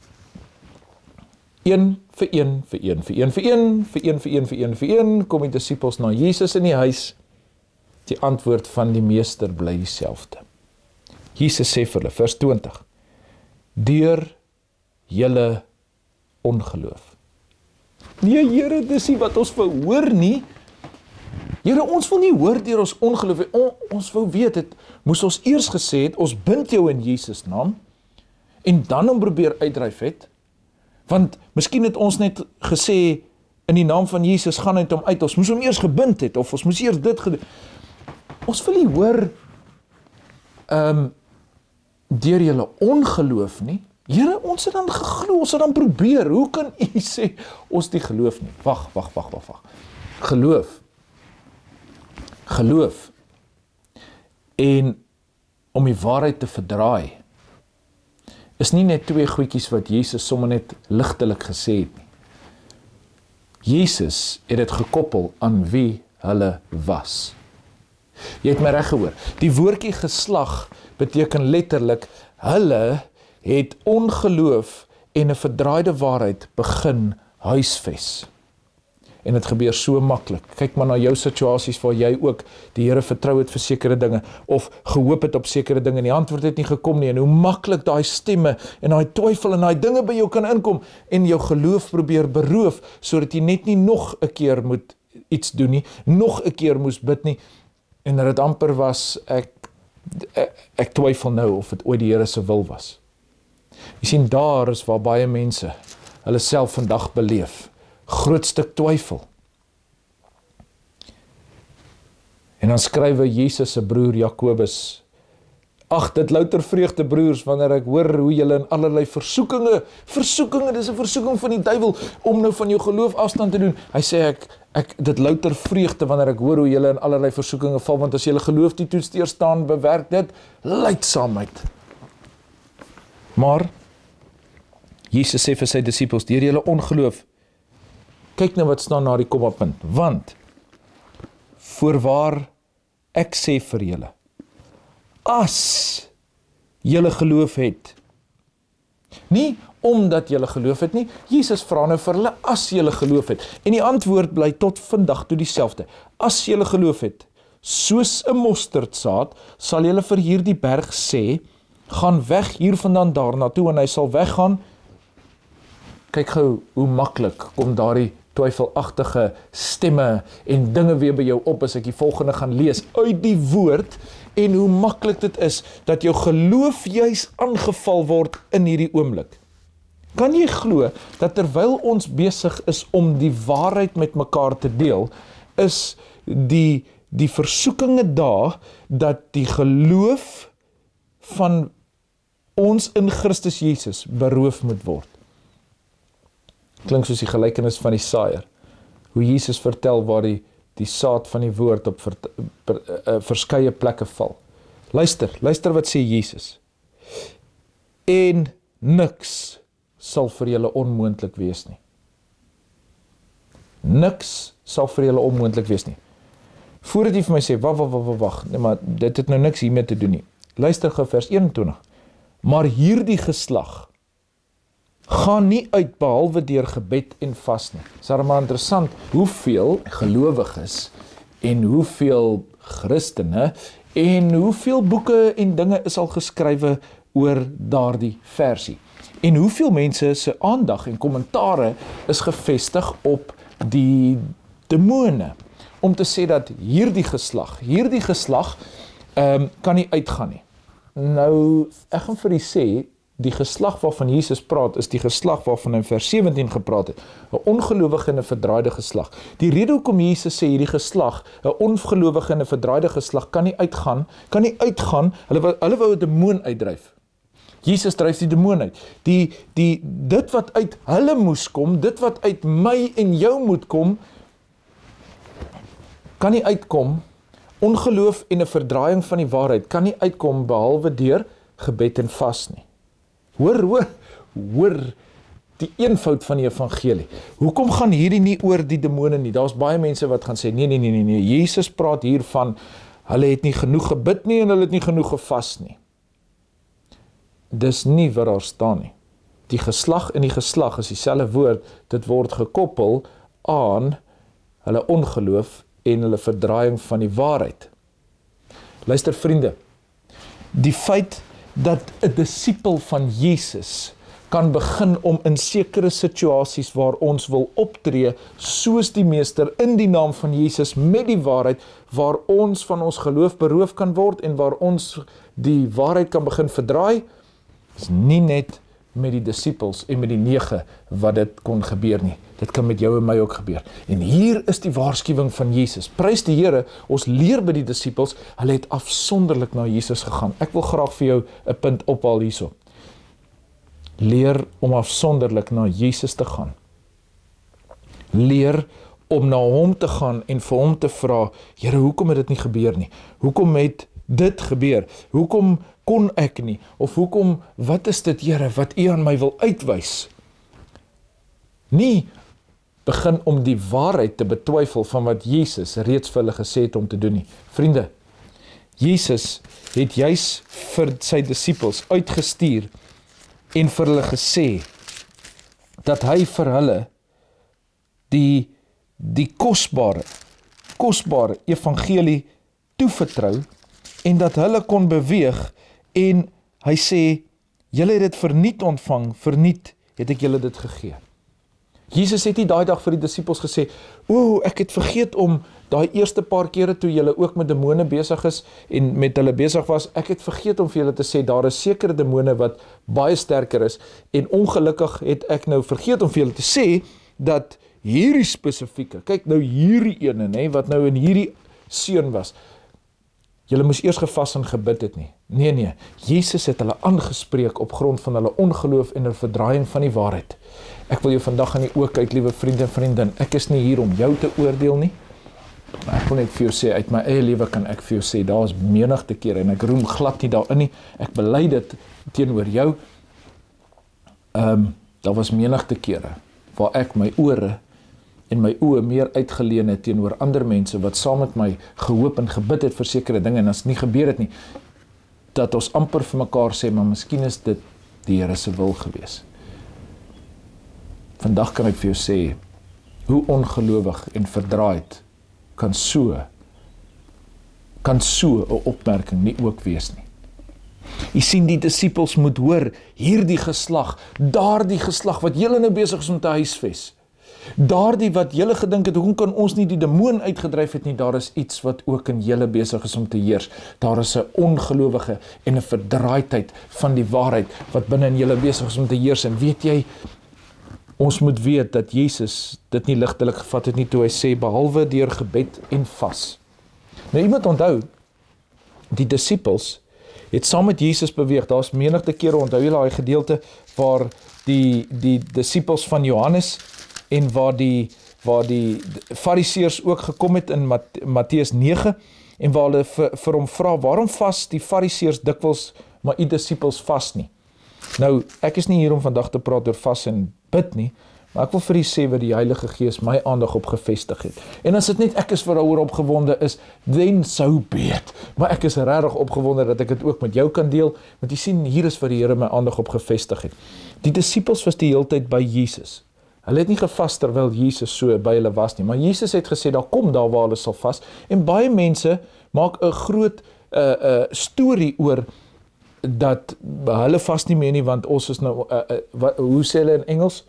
een vir een, kom die disippels na Jesus in die huis, die antwoord van die meester bly dieselfde. Jesus sê vir hulle, vers 20, deur julle ongeloof. Nee, Here, dis nie wat ons wil hoor nie. Here, ons wil nie hoor deur ons ongeloof, ons wou weet het, moes ons eers gesê het, ons bind jou in Jesus naam, en dan hom probeer uitdryf het, want miskien het ons net gesê, in die naam van Jesus gaan uit hom uit, ons moes hom eers gebind het, of ons moes eers dit gedoen. Ons wil nie hoor, deur julle ongeloof nie. Here, ons het dan geglo, ons het dan probeer, hoe kan u sê, ons die geloof nie? Wag. Geloof, en om die waarheid te verdraai, is nie net twee goedjies wat Jesus sommer net ligtelik gesê het nie. Jesus het dit gekoppel aan wie hulle was. Jy het my reg gehoor. Die woordjie geslag beteken letterlik, hulle het ongeloof en 'n verdraaide waarheid begin huisves. En dit gebeur so maklik. Kyk maar na jou situasies waar jy ook die Here vertrou het vir sekere dinge, of gehoop het op sekere dinge, en die antwoord het nie gekom nie, en hoe maklik daai stemme, en daai twyfel, en daai dinge by jou kan inkom, en jou geloof probeer beroof, sodat jy net nie nog 'n keer moet iets doen nie, nog 'n keer moes bid nie, en dat dit amper was, ek twyfel nou of dit ooit die Here se wil was. Jy sien, daar is waar baie mense hulle self vandag beleef, groot stuk twyfel. En dan skrywe Jesus se broer Jakobus, ag, dit louter vreugde broers, wanneer ek hoor hoe julle in allerlei versoekinge, dis 'n versoeking van die duiwel, om nou van jou geloof afstand te doen. Hy sê, dit louter vreugde, wanneer ek hoor hoe julle in allerlei versoekinge val, want as julle geloof die toets deurstaan, bewerk dit lydsaamheid. Maar, Jesus sê vir sy disippels, deur julle ongeloof, kyk nou wat staan na die kommapunt, want, voorwaar ek sê vir julle, as julle geloof het, nie omdat julle geloof het nie, Jesus vra nou vir hulle, as julle geloof het, en die antwoord bly tot vandag toe dieselfde, as julle geloof het, soos 'n mosterdsaad, sal julle vir hierdie berg sê, gaan weg hiervandaan daarna toe, en hy sal weggaan. Kyk gou hoe maklik kom daardie twyfelagtige stemme en dinge weer by jou op, as ek die volgende gaan lees uit die woord, en hoe maklik dit is, dat jou geloof juis aangeval word in hierdie oomblik. Kan jy glo, dat terwyl ons besig is om die waarheid met mekaar te deel, is die versoekinge daar, dat die geloof van ons in Christus Jesus beroof moet word. Klink soos die gelykenis van die saaier, hoe Jesus vertel waar die saad van die woord op verskeie plekke val. Luister wat sê Jesus. En niks sal vir julle onmoontlik wees nie. Niks sal vir julle onmoontlik wees nie. Voordat jy vir my sê, wag, nee, maar dit het nou niks hiermee te doen nie. Luister gou vers 21. Maar hierdie geslag gaan nie uit behalwe deur gebed en vas nie. Dis maar interessant, hoeveel gelowiges en hoeveel Christene en hoeveel boeke en dinge is al geskrywe oor daardie versie. En hoeveel mense se aandag en kommentare is gevestig op die demone, om te sê dat hierdie geslag kan nie uitgaan nie. Nou, ek gaan vir u sê, die geslag waarvan Jesus praat, is die geslag waarvan in vers 17 gepraat het, 'n ongelowige en 'n verdraaide geslag. Die rede hoekom Jesus sê hierdie geslag, 'n ongelowige en 'n verdraaide geslag, kan nie uitgaan, hulle wou 'n demoon uitdryf. Jesus dryf die demoon uit. Dit wat uit hulle moes kom, dit wat uit my en jou moet kom, kan nie uitkom. Ongeloof en 'n verdraaiing van die waarheid kan nie uitkom behalwe deur gebed en vas nie. Hoor die eenvoud van die evangelie. Hoekom gaan hierdie nie oor die demone nie? Daar's baie mense wat gaan sê, nee, Jesus praat hier van, hulle het nie genoeg gebid nie en hulle het nie genoeg gevas nie. Dis nie wat daar staan nie. Die geslag en die geslag is dieselfde woord, dit word gekoppel aan hulle ongeloof en hulle verdraaiing van die waarheid. Luister vriende, die feit dat 'n disipel van Jesus kan begin om in sekere situasies waar ons wil optree soos die meester in die naam van Jesus met die waarheid, waar ons van ons geloof beroof kan word en waar ons die waarheid kan begin verdraai, is nie net met die disipels en met die 9 wat dit kon gebeur nie. Dit kan met jou en my ook gebeur. En hier is die waarskuwing van Jesus. Prys die Here, ons leer by die disipels, hulle het afsonderlik na Jesus gegaan. Ek wil graag vir jou 'n punt ophaal hierso. Leer om afsonderlik na Jesus te gaan. Leer om na hom te gaan en vir hom te vra, Here, hoekom het dit nie gebeur nie? Hoekom het dit gebeur? Hoekom kon ek nie? Of hoekom, wat is dit, Here, wat U aan my wil uitwys? Nie begin om die waarheid te betwyfel van wat Jesus reeds vir hulle gesê het om te doen nie. Vriende, Jesus het juis vir sy disipels uitgestuur en vir hulle gesê dat hy vir hulle die kosbare evangelie toevertrou en dat hulle kon beweeg en hy sê, julle het dit verniet ontvang, verniet het ek julle dit gegee. Jesus het nie daai dag vir die disipels gesê, ek het vergeet om daai eerste paar kere toe julle ook met demone besig is en met hulle besig was, ek het vergeet om vir julle te sê, daar is sekere demone wat baie sterker is en ongelukkig het ek nou vergeet om vir julle te sê, dat hierdie spesifieke, kyk nou hierdie ene, wat nou in hierdie seun was, julle moes eers gevas en gebid het nie. Nee, Jesus het hulle aangespreek op grond van hulle ongeloof en 'n verdraaiing van die waarheid. Ek wil jou vandag aan die oog kyk, liewe vriend en vriendin, ek is nie hier om jou te oordeel nie, maar ek wil net vir jou sê, uit my eie lewe kan ek vir jou sê, daar is menigte kere, en ek roem glad nie daarin nie, ek bely dit teenoor jou, daar was menigte kere, waar ek my ore en my oë meer uitgeleen het teenoor ander mense, wat saam met my gehoop en gebid het vir sekere dinge, en as nie gebeur het nie, dat ons amper vir mekaar sê, maar miskien is dit die Here se wil gewees. Vandag kan ek vir jou sê, hoe ongelowig en verdraaid kan so 'n opmerking nie ook wees nie. Jy sien, die disipels moet hoor, hierdie geslag, daardie geslag wat julle nou besig is om te huisves, daardie wat julle gedink het, hoekom kan ons nie die demoon uitgedryf het nie, daar is iets wat ook in julle besig is om te heers. Daar is 'n ongelowige en 'n verdraaidheid van die waarheid wat binne in julle besig is om te heers. En weet jy, ons moet weet dat Jesus dit nie ligtelik gevat het nie toe hy sê, behalwe deur gebed en vas. Nou, iemand onthou, die disipels het saam met Jesus beweeg. Daar's menigte kere, onthou julle daai gedeelte waar die disipels van Johannes en waar die fariseërs ook gekom het in Matteus 9 en waar hulle vir hom vra, waarom vas die fariseërs dikwels, maar u disipels vas nie? Nou, ek is nie hier om vandag te praat oor vas en bid nie, maar ek wil vir u sê wat die Heilige Gees my aandag op gevestig het. En as dit net ek is wat daaroor opgewonde is, then so be it. Maar ek is regtig opgewonde dat ek dit ook met jou kan deel, want jy sien, hier is wat die Here my aandag op gevestig het. Die disipels was die hele tyd by Jesus. Hulle het nie gevas terwyl Jesus so by hulle was nie, maar Jesus het gesê, daar kom daar waar hulle sal vas, en baie mense maak 'n groot storie oor dat hulle vas nie meer nie, want ons is nou, hoe sê hulle in Engels?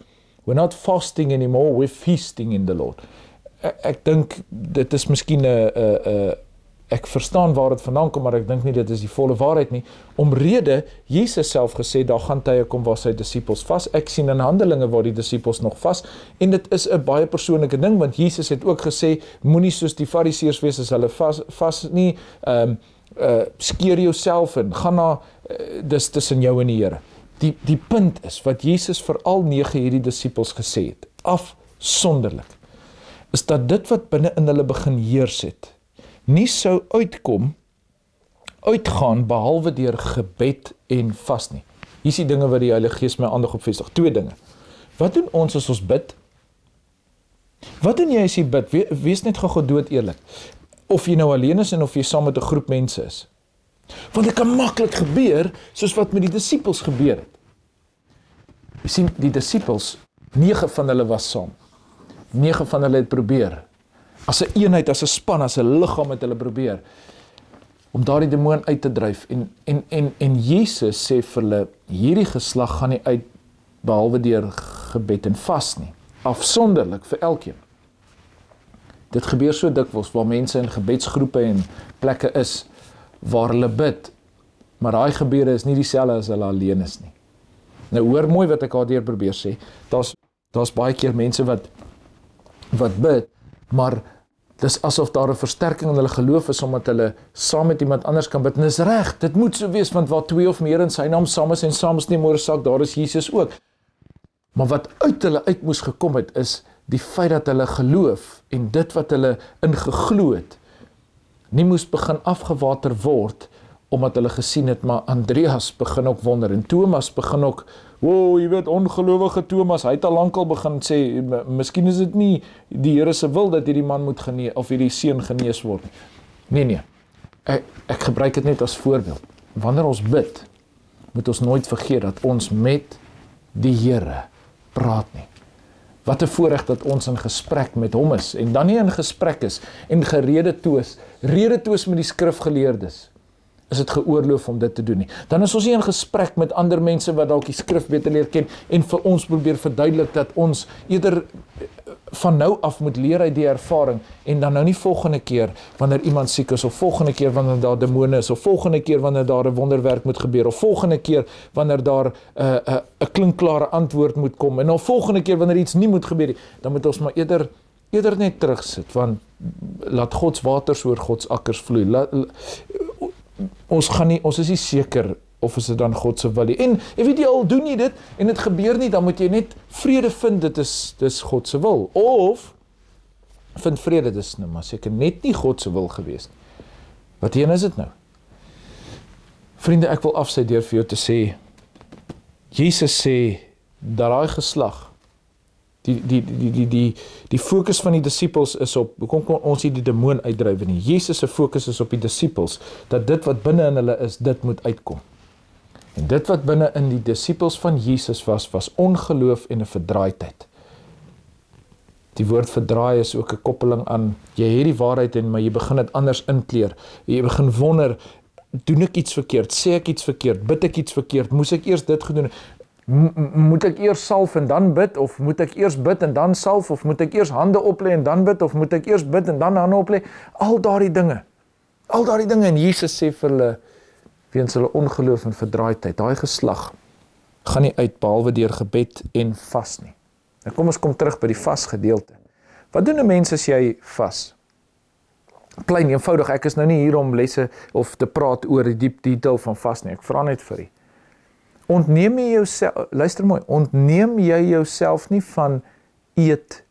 We're not fasting anymore, we're feasting in the Lord. Ek dink, dit is miskien ek verstaan waar dit vandaan kom, maar ek dink nie dit is die volle waarheid nie. Omrede Jesus self gesê, daar gaan tye kom waar sy disippels vas. Ek sien in Handelinge waar die disippels nog vas, en dit is 'n baie persoonlike ding, want Jesus het ook gesê, moenie soos die fariseërs wees as hulle vas nie, skeer jouself en gaan na, dis tussen jou en die Here. Die punt is, wat Jesus vir al 9 hierdie disippels gesê het, afsonderlik, is dat dit wat binne in hulle begin heers het, nie sou uitgaan, behalwe deur gebed en vas nie. Hier is die dinge wat die Heilige Gees my aandag op vestig. 2 dinge. Wat doen ons as ons bid? Wat doen jy as jy bid? Wees net gou dood eerlik. Of jy nou alleen is en of jy saam met 'n groep mense is. Want dit kan maklik gebeur, soos wat met die disippels gebeur het. Jy sien, die disippels, 9 van hulle was saam. 9 van hulle het probeer. As 'n eenheid, as 'n span, as 'n liggaam het hulle probeer om daardie demoon uit te dryf. En Jesus sê vir hulle, hierdie geslag gaan nie uit behalwe deur gebed en vas nie. Afsonderlik vir elkeen. Dit gebeur so dikwels waar mense in gebedsgroepe en plekke is waar hulle bid, maar daai gebeure is nie dieselfde as hulle alleen is nie. Nou hoor mooi wat ek daardeur probeer sê. Daar's baie keer mense wat bid, maar dis asof daar 'n versterking in hulle geloof is, omdat hulle saam met iemand anders kan bid. En dis reg, dit moet so wees, want waar 2 of meer in sy naam saam is en saam is nie môre saak, daar is Jesus ook. Maar wat uit hulle uit moes gekom het, is die feit dat hulle geloof en dit wat hulle ingeglo het, nie moes begin afgewater word, omdat hulle gesien het, maar Andreas begin ook wonder, en Thomas begin ook, wow, jy weet, ongelowige Thomas, hy het al lankal begin sê, miskien is dit nie die Here se wil dat hierdie man moet genees, of hierdie seun genees word. Nee, ek gebruik dit net as voorbeeld. Wanneer ons bid, moet ons nooit vergeet dat ons met die Here praat nie. Wat 'n voorreg dat ons in gesprek met hom is, en dan nie in gesprek is, en rede toes met die skrifgeleerdes, is dit geoorloof om dit te doen nie. Dan is ons nie in gesprek met ander mense wat dalk die skrif beter leer ken, en vir ons probeer verduidelik dat ons eerder van nou af moet leer uit die ervaring, en dan nou nie volgende keer wanneer iemand siek is, of volgende keer wanneer daar demone is, of volgende keer wanneer daar 'n wonderwerk moet gebeur, of volgende keer wanneer daar 'n klinkklare antwoord moet kom, en dan volgende keer wanneer iets nie moet gebeur nie, dan moet ons maar eerder net terugsit, want laat Gods waters oor Gods akkers vloei. Ons is nie seker of is dit dan God se wil nie. En weet jy, al doen jy dit en dit gebeur nie, dan moet jy net vrede vind, dis God se wil. Of vind vrede, dis nou maar seker net nie God se wil gewees nie. Wat een is dit nou? Vriende, ek wil afsluit deur vir jou te sê, Jesus sê dat daai geslag, die fokus van die disippels is op, hoekom kon ons nie die demoon uitdryf nie? Jesus se fokus is op die disippels, dat dit wat binne in hulle is, dit moet uitkom. En dit wat binne in die disippels van Jesus was ongeloof en 'n verdraaidheid. Die woord verdraai is ook 'n koppeling aan, jy het die waarheid en maar jy begin dit anders inkleer. Jy begin wonder, doen ek iets verkeerd? Sê ek iets verkeerd? Bid ek iets verkeerd? Moes ek eers dit gedoen? Moet ek eers salf en dan bid? Of moet ek eers bid en dan salf? Of moet ek eers hande oplê en dan bid? Of moet ek eers bid en dan hande oplê? Al daardie dinge. En Jesus sê vir hulle, weens hulle ongeloof en verdraaidheid, daai geslag gaan nie uit behalwe deur gebed en vas nie. Nou kom ons terug by die vas gedeelte. Wat doen 'n mens as jy vas? Klein, eenvoudig, ek is nou nie hier om lesse of te praat oor die diep detail van vas nie. Ek vra net vir u. Ontneem jy jouself, luister mooi, ontneem jy jouself nie van eet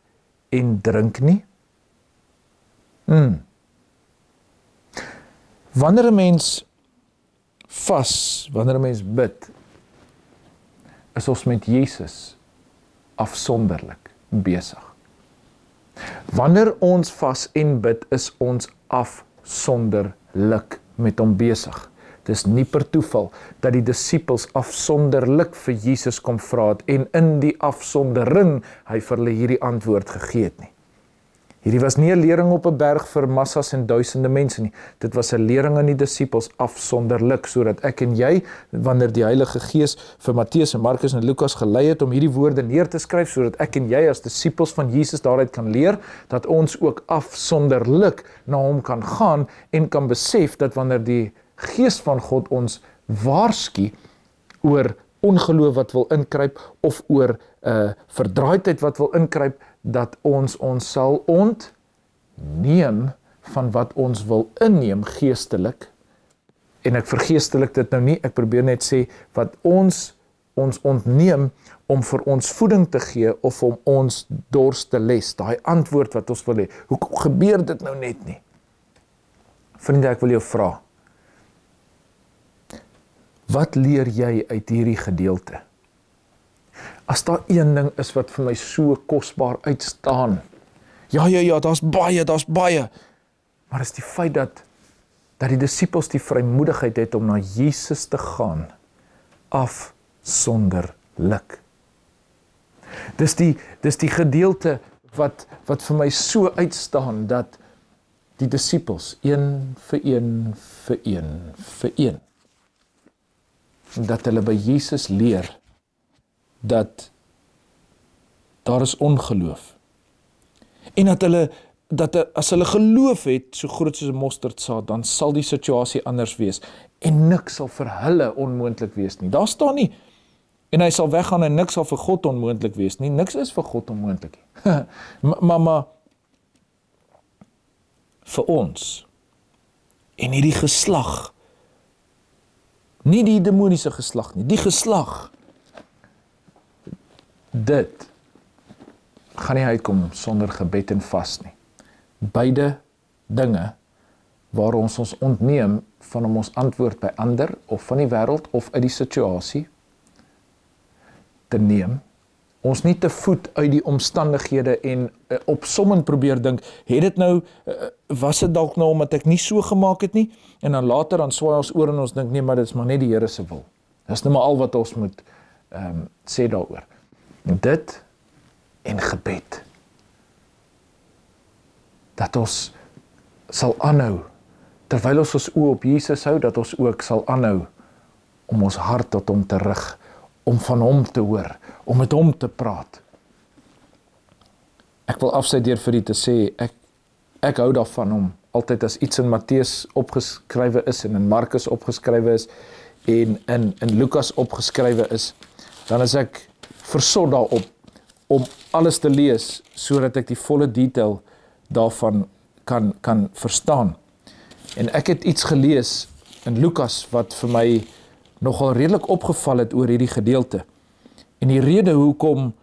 en drink nie? Wanneer 'n mens vas, wanneer 'n mens bid, is ons met Jesus afsonderlik besig. Wanneer ons vas en bid, is ons afsonderlik met hom besig. Dis nie per toeval dat die disippels afsonderlik vir Jesus kom vra het en in die afsondering hy vir hulle hierdie antwoord gegee het nie. Hierdie was nie 'n lering op 'n berg vir massas en duisende mense nie. Dit was 'n lering aan die disippels afsonderlik, sodat ek en jy, wanneer die Heilige Gees vir Matteus en Markus en Lukas gelei het om hierdie woorde neer te skryf, sodat ek en jy as disippels van Jesus daaruit kan leer, dat ons ook afsonderlik na hom kan gaan en kan besef dat wanneer die Gees van God ons waarsku oor ongeloof wat wil inkruip of oor verdraaidheid wat wil inkruip, dat ons sal ontneem van wat ons wil inneem geestelik. En ek vergeestelik dit nou nie, ek probeer net sê wat ons ontneem om vir ons voeding te gee of om ons dors te les, daai antwoord wat ons wil hê. Hoe gebeur dit nou net nie? Vriende, ek wil jou vra, wat leer jy uit hierdie gedeelte? As daar een ding is wat vir my so kosbaar uitstaan, ja, daar's baie, maar is die feit dat die disippels die vrymoedigheid het om na Jesus te gaan, afsonderlik. Dis die gedeelte wat vir my so uitstaan, dat die disippels, een vir een, dat hulle by Jesus leer, dat daar is ongeloof. En dat as hulle geloof het, so groot soos 'n mosterdsaad, dan sal die situasie anders wees. En niks sal vir hulle onmoontlik wees nie. Daar staan nie, en hy sal weggaan en niks sal vir God onmoontlik wees nie. Niks is vir God onmoontlik nie. maar vir ons, en hierdie geslag, nie die demoniese geslag nie, die geslag, dit gaan nie uitkom sonder gebed en vas nie. Beide dinge waar ons ontneem van om ons antwoord by ander of van die wêreld of uit die situasie te neem, ons nie te voet uit die omstandighede en opsommend probeer dink, het dit nou, was dit dalk nou omdat ek nie so gemaak het nie, en dan later dan swaai ons oor en ons dink, nee, maar dit is maar net die Here se wil. Dis nou maar al wat ons moet sê daaroor. Dit en gebed. Dat ons sal aanhou, terwyl ons oë op Jesus hou, dat ons ook sal aanhou om ons hart tot hom te rig, om van hom te hoor, om met hom te praat. Ek wil afsluit deur vir u te sê, ek hou daarvan om, altyd as iets in Matteus opgeskrywe is, en in Markus opgeskrywe is, en in Lukas opgeskrywe is, dan is ek versot daarop, om alles te lees, sodat ek die volle detail daarvan kan verstaan. En ek het iets gelees in Lukas, wat vir my nogal redelik opgeval het oor hierdie gedeelte. En die rede hoekom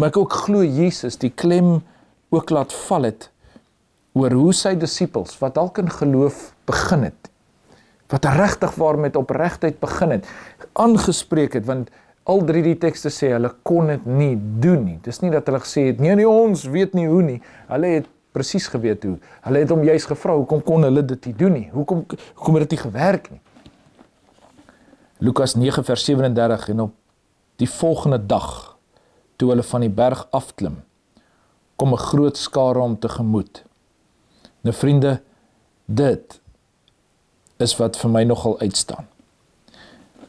ek ook glo Jesus die klem ook laat val het, oor hoe sy disippels, wat dalk in geloof begin het, wat regtig waar met opregtheid begin het, aangespreek het, want al drie die tekste sê, hulle kon dit nie doen nie. Dis nie dat hulle gesê het, nee, ons weet nie hoe nie. Hulle het presies geweet hoe. Hulle het hom juist gevra, hoekom kon hulle dit nie doen nie? Hoekom het dit nie gewerk nie? Lukas 9 vers 37, en op die volgende dag, toe hulle van die berg afklim, kom 'n groot skare hom tegemoet. Nou vriende, dit is wat vir my nogal uitstaan.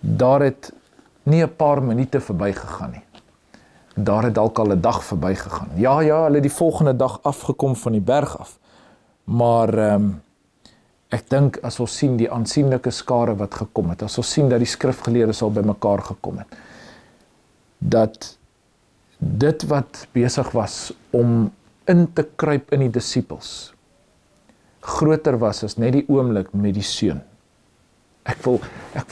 Daar het nie 'n paar minute verbygegaan nie. Daar het dalk al 'n dag verbygegaan. Ja, hulle het die volgende dag afgekom van die berg af. Maar ek dink as ons sien die aansienlike skare wat gekom het, as ons sien dat die skrifgeleerdes al bymekaar gekom het, dat dit wat besig was om in te kruip in die disippels, groter was as net die oomblik met die seun. Ek wil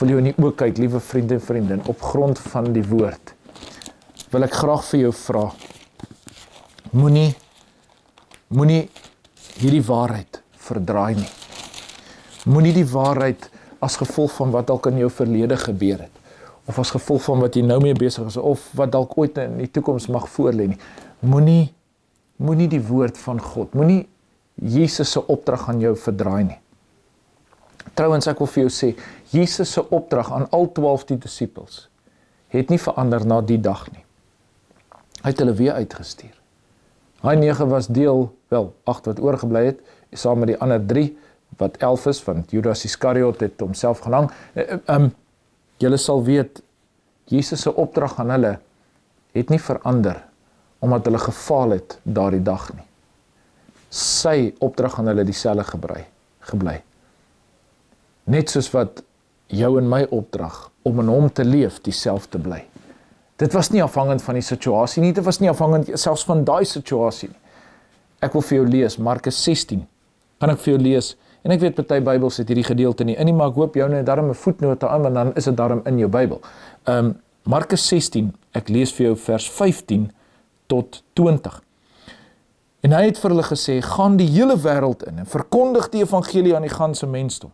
jou in die oë kyk, liewe vriende en vriendin, op grond van die woord, wil ek graag vir jou vra, moenie hierdie waarheid verdraai nie. Moenie die waarheid as gevolg van wat dalk in jou verlede gebeur het, of as gevolg van wat jy nou mee besig is, of wat dalk ooit in die toekoms mag voorlê nie. Moenie die woord van God, moenie Jesus se opdrag aan jou verdraai nie. Trouwens, ek wil vir jou sê, Jesus se opdrag aan al 12 die disippels het nie verander na die dag nie. Hy het hulle weer uitgestuur. Daai 9 was deel, 8 wat oorgebly het, saam met die ander 3 wat 11 is, want Judas Iskariot het homself gehang. Julle sal weet, Jesus se opdrag aan hulle het nie verander omdat hulle gefaal het daardie dag nie. Sy opdrag aan hulle dieselfde gebly. Net soos wat jou en my opdrag om in hom te leef dieselfde bly. Dit was nie afhangend van die situasie nie, dit was nie afhangend selfs van daai situasie nie. Ek wil vir jou lees, Markus 16, kan ek vir jou lees, en ek weet party Bybels het hierdie gedeelte nie, maar ek hoop jou net daarom 'n voetnoot aan, want dan is dit daarom in jou Bybel. Markus 16, ek lees vir jou vers 15 tot 20. En hy het vir hulle gesê, gaan die hele wêreld in en verkondig die evangelie aan die ganse mensdom.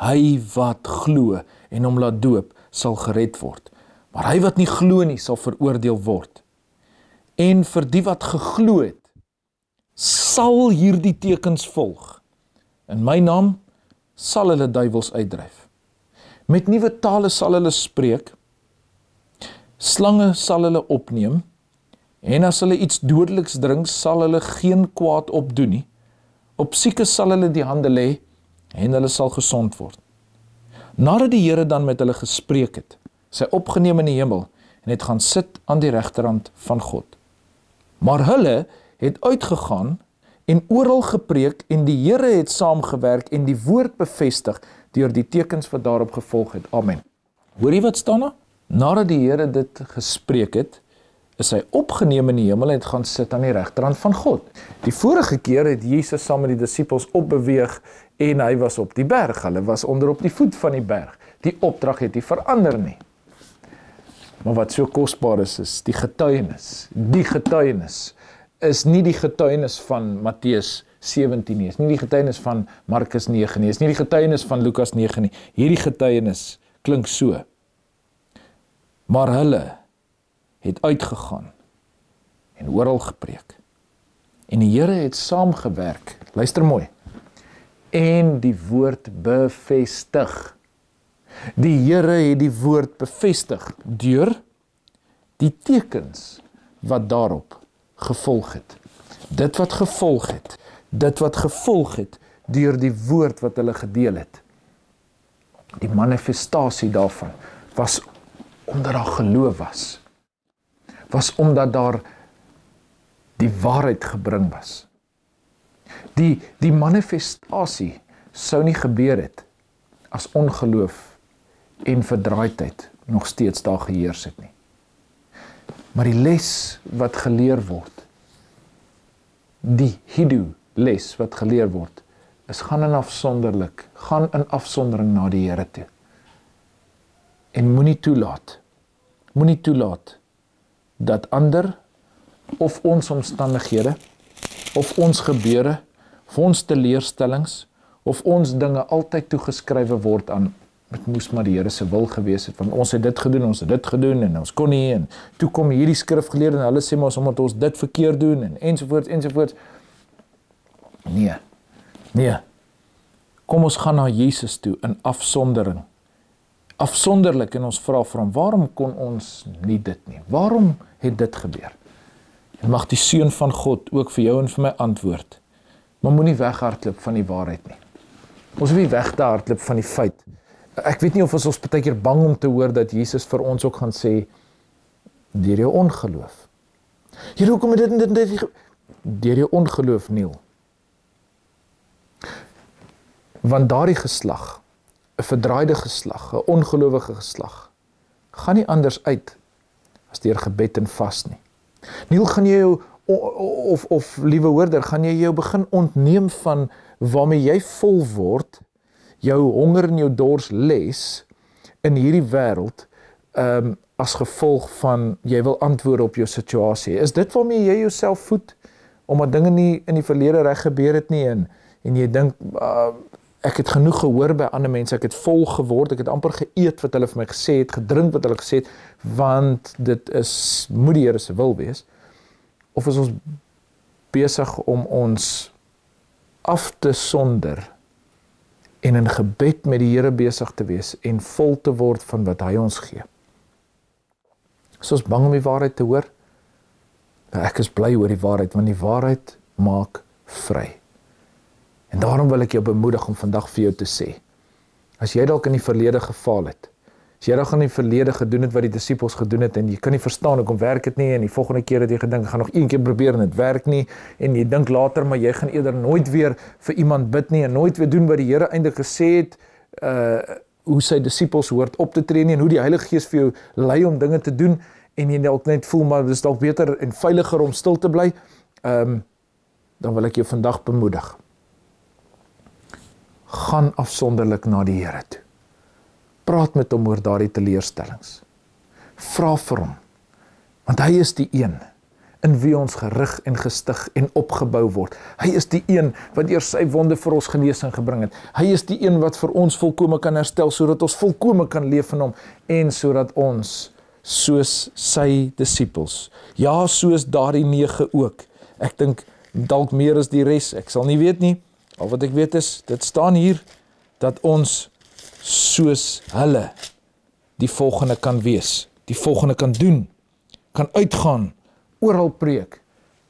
Hy wat glo en hom laat doop, sal gered word. Maar hy wat nie glo nie, sal veroordeel word. En vir die wat geglo het, sal hierdie tekens volg. In my naam sal hulle duiwels uitdryf. Met nuwe tale sal hulle spreek, slange sal hulle opneem, en as hulle iets dodeliks drink, sal hulle geen kwaad opdoen nie. Op siekes sal hulle die hande lê, en hulle sal gesond word. Nadat die Here dan met hulle gespreek het, sy opgeneem in die hemel, en het gaan sit aan die regterhand van God. Maar hulle het uitgegaan, en oral gepreek, en die Here het saamgewerk, en die woord bevestig, deur die tekens wat daarop gevolg het. Amen. Hoor jy wat staan daar? Nadat die Here dit gespreek het, is hy opgeneem in die hemel, en het gaan sit aan die regterhand van God. Die vorige keer het Jesus saam met die disippels opbeweeg, en hy was op die berg, hulle was onder op die voet van die berg. Die opdrag het nie verander nie. Maar wat so kosbaar is die getuienis. Die getuienis is nie die getuienis van Matteus 17 nie, is nie die getuienis van Markus 9 nie, is nie die getuienis van Lukas 9 nie. Hierdie getuienis klink so. Maar hulle het uitgegaan en oral gepreek. En die Here het saamgewerk, luister mooi, en die woord bevestig. Die Here het die woord bevestig deur die tekens wat daarop gevolg het. Dit wat gevolg het deur die woord wat hulle gedeel het. Die manifestasie daarvan was omdat daar geloof was. Was omdat daar die waarheid gebring was. Die manifestasie sou nie gebeur het as ongeloof en verdraaidheid nog steeds daar geheers het nie. Maar die les wat geleer word, die Hidu les wat geleer word, is gaan in afsondering na die Here toe. En moenie toelaat dat ander of ons omstandighede, of ons gebeure, of ons teleurstellings, of ons dinge altyd toegeskrywe word aan, het moes maar die Here se wil gewees het, want ons het dit gedoen, en ons kon nie, en toe kom hierdie skrifgeleerde, en hulle sê maar, omdat ons dit verkeerd doen, en ensovoorts. Nee. Kom ons gaan na Jesus toe, in afsondering. Afsonderlik, en ons vra vir hom, waarom kon ons nie dit nie? Waarom het dit gebeur? En mag die Seun van God ook vir jou en vir my antwoord, maar moenie weghardloop van die waarheid nie. Ons moet nie weghardloop van die feit. Ek weet nie of ons partykeer bang om te hoor dat Jesus vir ons ook gaan sê, deur jou ongeloof. Here, hoekom het dit? Deur jou ongeloof, Neil. Want daardie geslag, 'n verdraaide geslag, 'n ongelowige geslag, gaan nie anders uit as deur gebed en vas nie. Neil, gaan jy jou, of liewe hoorder, gaan jy jou begin ontneem van waarmee jy vol word, jou honger en jou dors les in hierdie wêreld, as gevolg van jy wil antwoord op jou situasie. Is dit waarmee jy jouself voed, omdat dinge nie in die verlede reg gebeur het nie, en jy dink, ek het genoeg gehoor by ander mense, ek het vol geword, ek het amper geëet wat hulle vir my gesê het, gedrink wat hulle gesê het, want dit moet die Here se wil wees, of is ons besig om ons af te sonder, en in gebed met die Here besig te wees, en vol te word van wat hy ons gee. Is ons bang om die waarheid te hoor? Ek is bly oor die waarheid, want die waarheid maak vry. En daarom wil ek jou bemoedig om vandag vir jou te sê, as jy dalk in die verlede gefaal het, as jy dalk in die verlede gedoen het wat die disippels gedoen het, en jy kan nie verstaan hoekom werk dit nie, en die volgende keer het jy gedink, ek gaan nog een keer probeer en dit werk nie, en jy dink later, maar jy gaan eerder nooit weer vir iemand bid nie, en nooit weer doen wat die Here eintlik gesê het, hoe sy disippels hoort op te tree nie, en hoe die Heilige Gees vir jou lei om dinge te doen, en jy dalk net voel, maar dit is dalk beter en veiliger om stil te bly, dan wil ek jou vandag bemoedig. Gaan afsonderlik na die Here toe. Praat met hom oor daardie teleurstellings. Vra vir hom, want hy is die een in wie ons gerig en gestig en opgebou word. Hy is die een wat deur sy wonde vir ons genesing gebring het. Hy is die een wat vir ons volkome kan herstel, sodat ons volkome kan leef in hom, en sodat ons, soos sy disippels, ja, soos daardie 9 ook, ek dink dalk meer as die res, ek sal nie weet nie, al wat ek weet is, dit staan hier, dat ons soos hulle die volgende kan wees, die volgende kan doen, kan uitgaan, oral preek,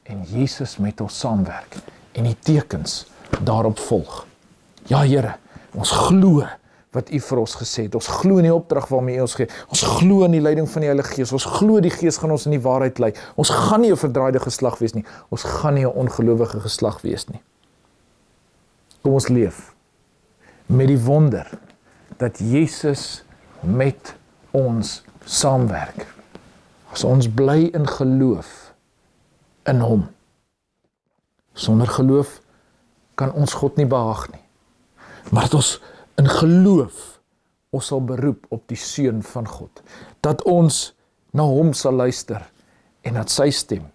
en Jesus met ons saamwerk, en die tekens daarop volg. Ja, Here, ons glo wat U vir ons gesê het, ons glo in die opdrag waarmee U ons gee, ons glo in die leiding van die Heilige Gees, ons glo die Gees gaan ons in die waarheid lei, ons gaan nie 'n verdraaide geslag wees nie, ons gaan nie 'n ongelowige geslag wees nie. Kom ons leef met die wonder dat Jesus met ons saamwerk. As ons bly in geloof in hom. Sonder geloof kan ons God nie behaag nie. Maar dat ons in geloof ons sal beroep op die Seun van God. Dat ons na hom sal luister en dat sy stem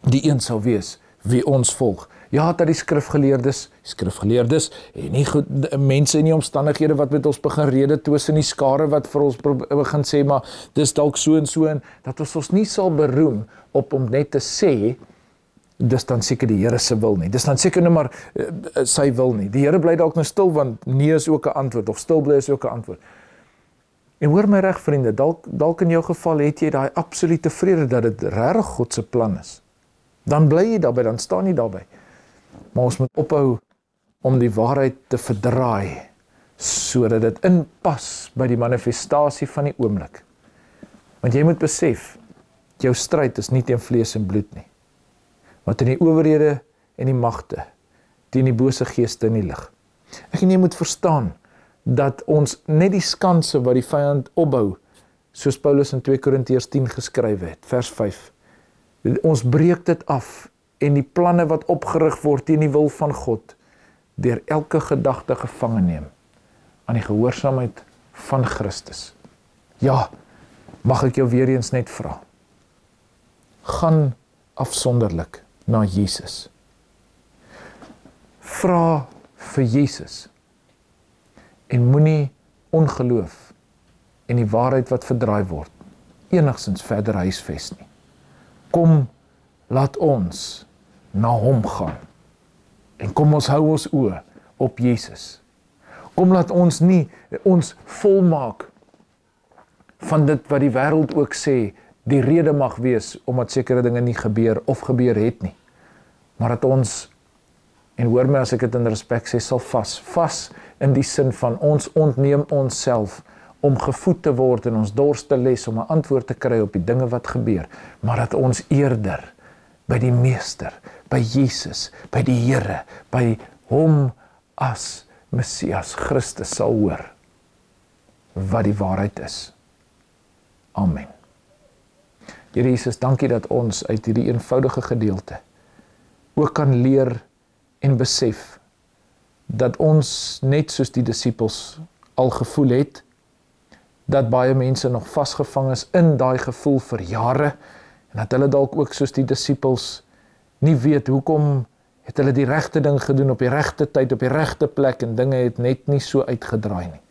die een sal wees wie ons volg. Ja, dat die skrifgeleerdes en nie mense in die omstandighede wat met ons begin rede twis in die skare wat vir ons begin sê, maar dis dalk so en dat ons nie sal beroem op om net te sê, dis dan seker die Here se wil nie, dis dan seker nou maar sy wil nie. Die Here bly dalk nou stil, want nee is ook 'n antwoord, of stil bly is ook 'n antwoord. En hoor my reg, vriende, dalk in jou geval het jy daai absolute vrede dat dit regtig God se plan is. Dan bly jy daarby, dan staan jy daarby. Maar ons moet ophou om die waarheid te verdraai, sodat dit inpas by die manifestasie van die oomblik. Want jy moet besef, jou stryd is nie teen vlees en bloed nie, maar teen die owerhede en die magte, teen die bose geeste in die lig. Ek en jy moet verstaan, dat ons net die skanse wat die vyand opbou, soos Paulus in 2 Korintiërs 10 geskryf het, vers 5, ons breek dit af, en die planne wat opgerig word teen die wil van God, deur elke gedagte gevange neem, aan die gehoorsaamheid van Christus. Ja, mag ek jou weer eens net vra, gaan afsonderlik na Jesus. Vra vir Jesus, en moenie ongeloof en die waarheid wat verdraai word, enigstens verder huisves nie. Kom, laat ons na hom gaan, en kom ons hou ons oë op Jesus. Kom laat ons nie ons volmaak van dit wat die wêreld ook sê, die rede mag wees, omdat sekere dinge nie gebeur of gebeur het nie. Maar dat ons, en hoor my as ek dit in respek sê, sal vas in die sin van ons ontneem onsself om gevoed te word en ons dors te les om 'n antwoord te kry op die dinge wat gebeur, maar dat ons eerder by die Meester, by Jesus, by die Here, by hom as Messias Christus sal hoor wat die waarheid is. Amen. Here Jesus, dankie dat ons uit hierdie eenvoudige gedeelte ook kan leer en besef dat ons net soos die disippels al gevoel het, dat baie mense nog vasgevang is in daai gevoel vir jare, en dat hulle dalk ook soos die disippels nie weet hoekom het hulle die regte ding gedoen op die regte tyd, op die regte plek, en dinge het net nie so uitgedraai nie.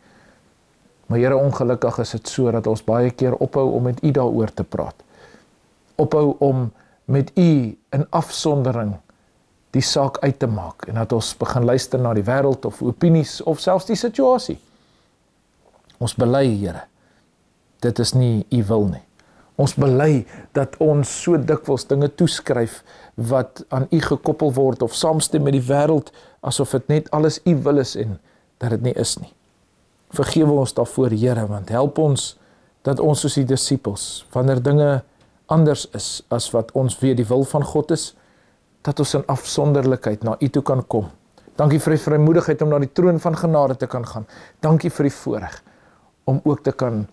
Maar Here, ongelukkig is dit so dat ons baie keer ophou om met U daaroor te praat. Ophou om met U in afsondering die saak uit te maak, en dat ons begin luister na die wêreld of opinies of selfs die situasie. Ons bely, Here, dit is nie U wil nie. Ons bely dat ons so dikwels dinge toeskryf wat aan U gekoppel word of saamstem met die wêreld asof dit net alles U wil is en dat dit nie is nie. Vergewe ons daarvoor, Here, want help ons dat ons soos die disippels, wanneer dinge anders is as wat ons weet die wil van God is, dat ons in afsonderlikheid na U toe kan kom. Dankie vir die vrymoedigheid om na die troon van genade te kan gaan. Dankie vir die voorreg om ook te kan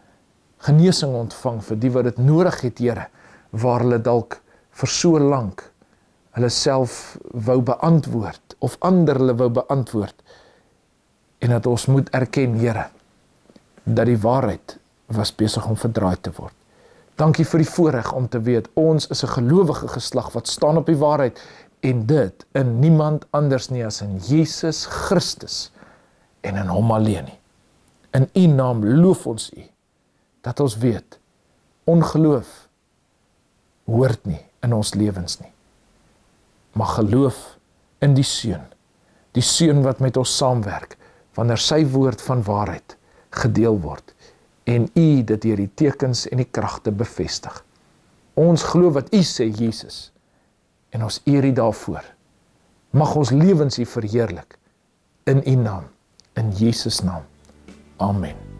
genesing ontvang vir die wat dit nodig het, Here, waar hulle dalk vir so lank hulle self wou beantwoord of ander hulle wou beantwoord en dat ons moet erken, Here, dat die waarheid was besig om verdraai te word. Dankie vir die voorreg om te weet, ons is 'n gelowige geslag wat staan op die waarheid en dit in niemand anders nie as in Jesus Christus en in Hom alleen nie. In U naam loof ons U, dat ons weet, ongeloof hoort nie in ons lewens nie. Maar geloof in die Seun wat met ons saamwerk, wanneer sy woord van waarheid gedeel word, en U dit deur die tekens en die kragte bevestig. Ons glo wat U sê, Jesus, en ons eer U daarvoor. Mag ons lewens U verheerlik, in U naam, in Jesus naam. Amen.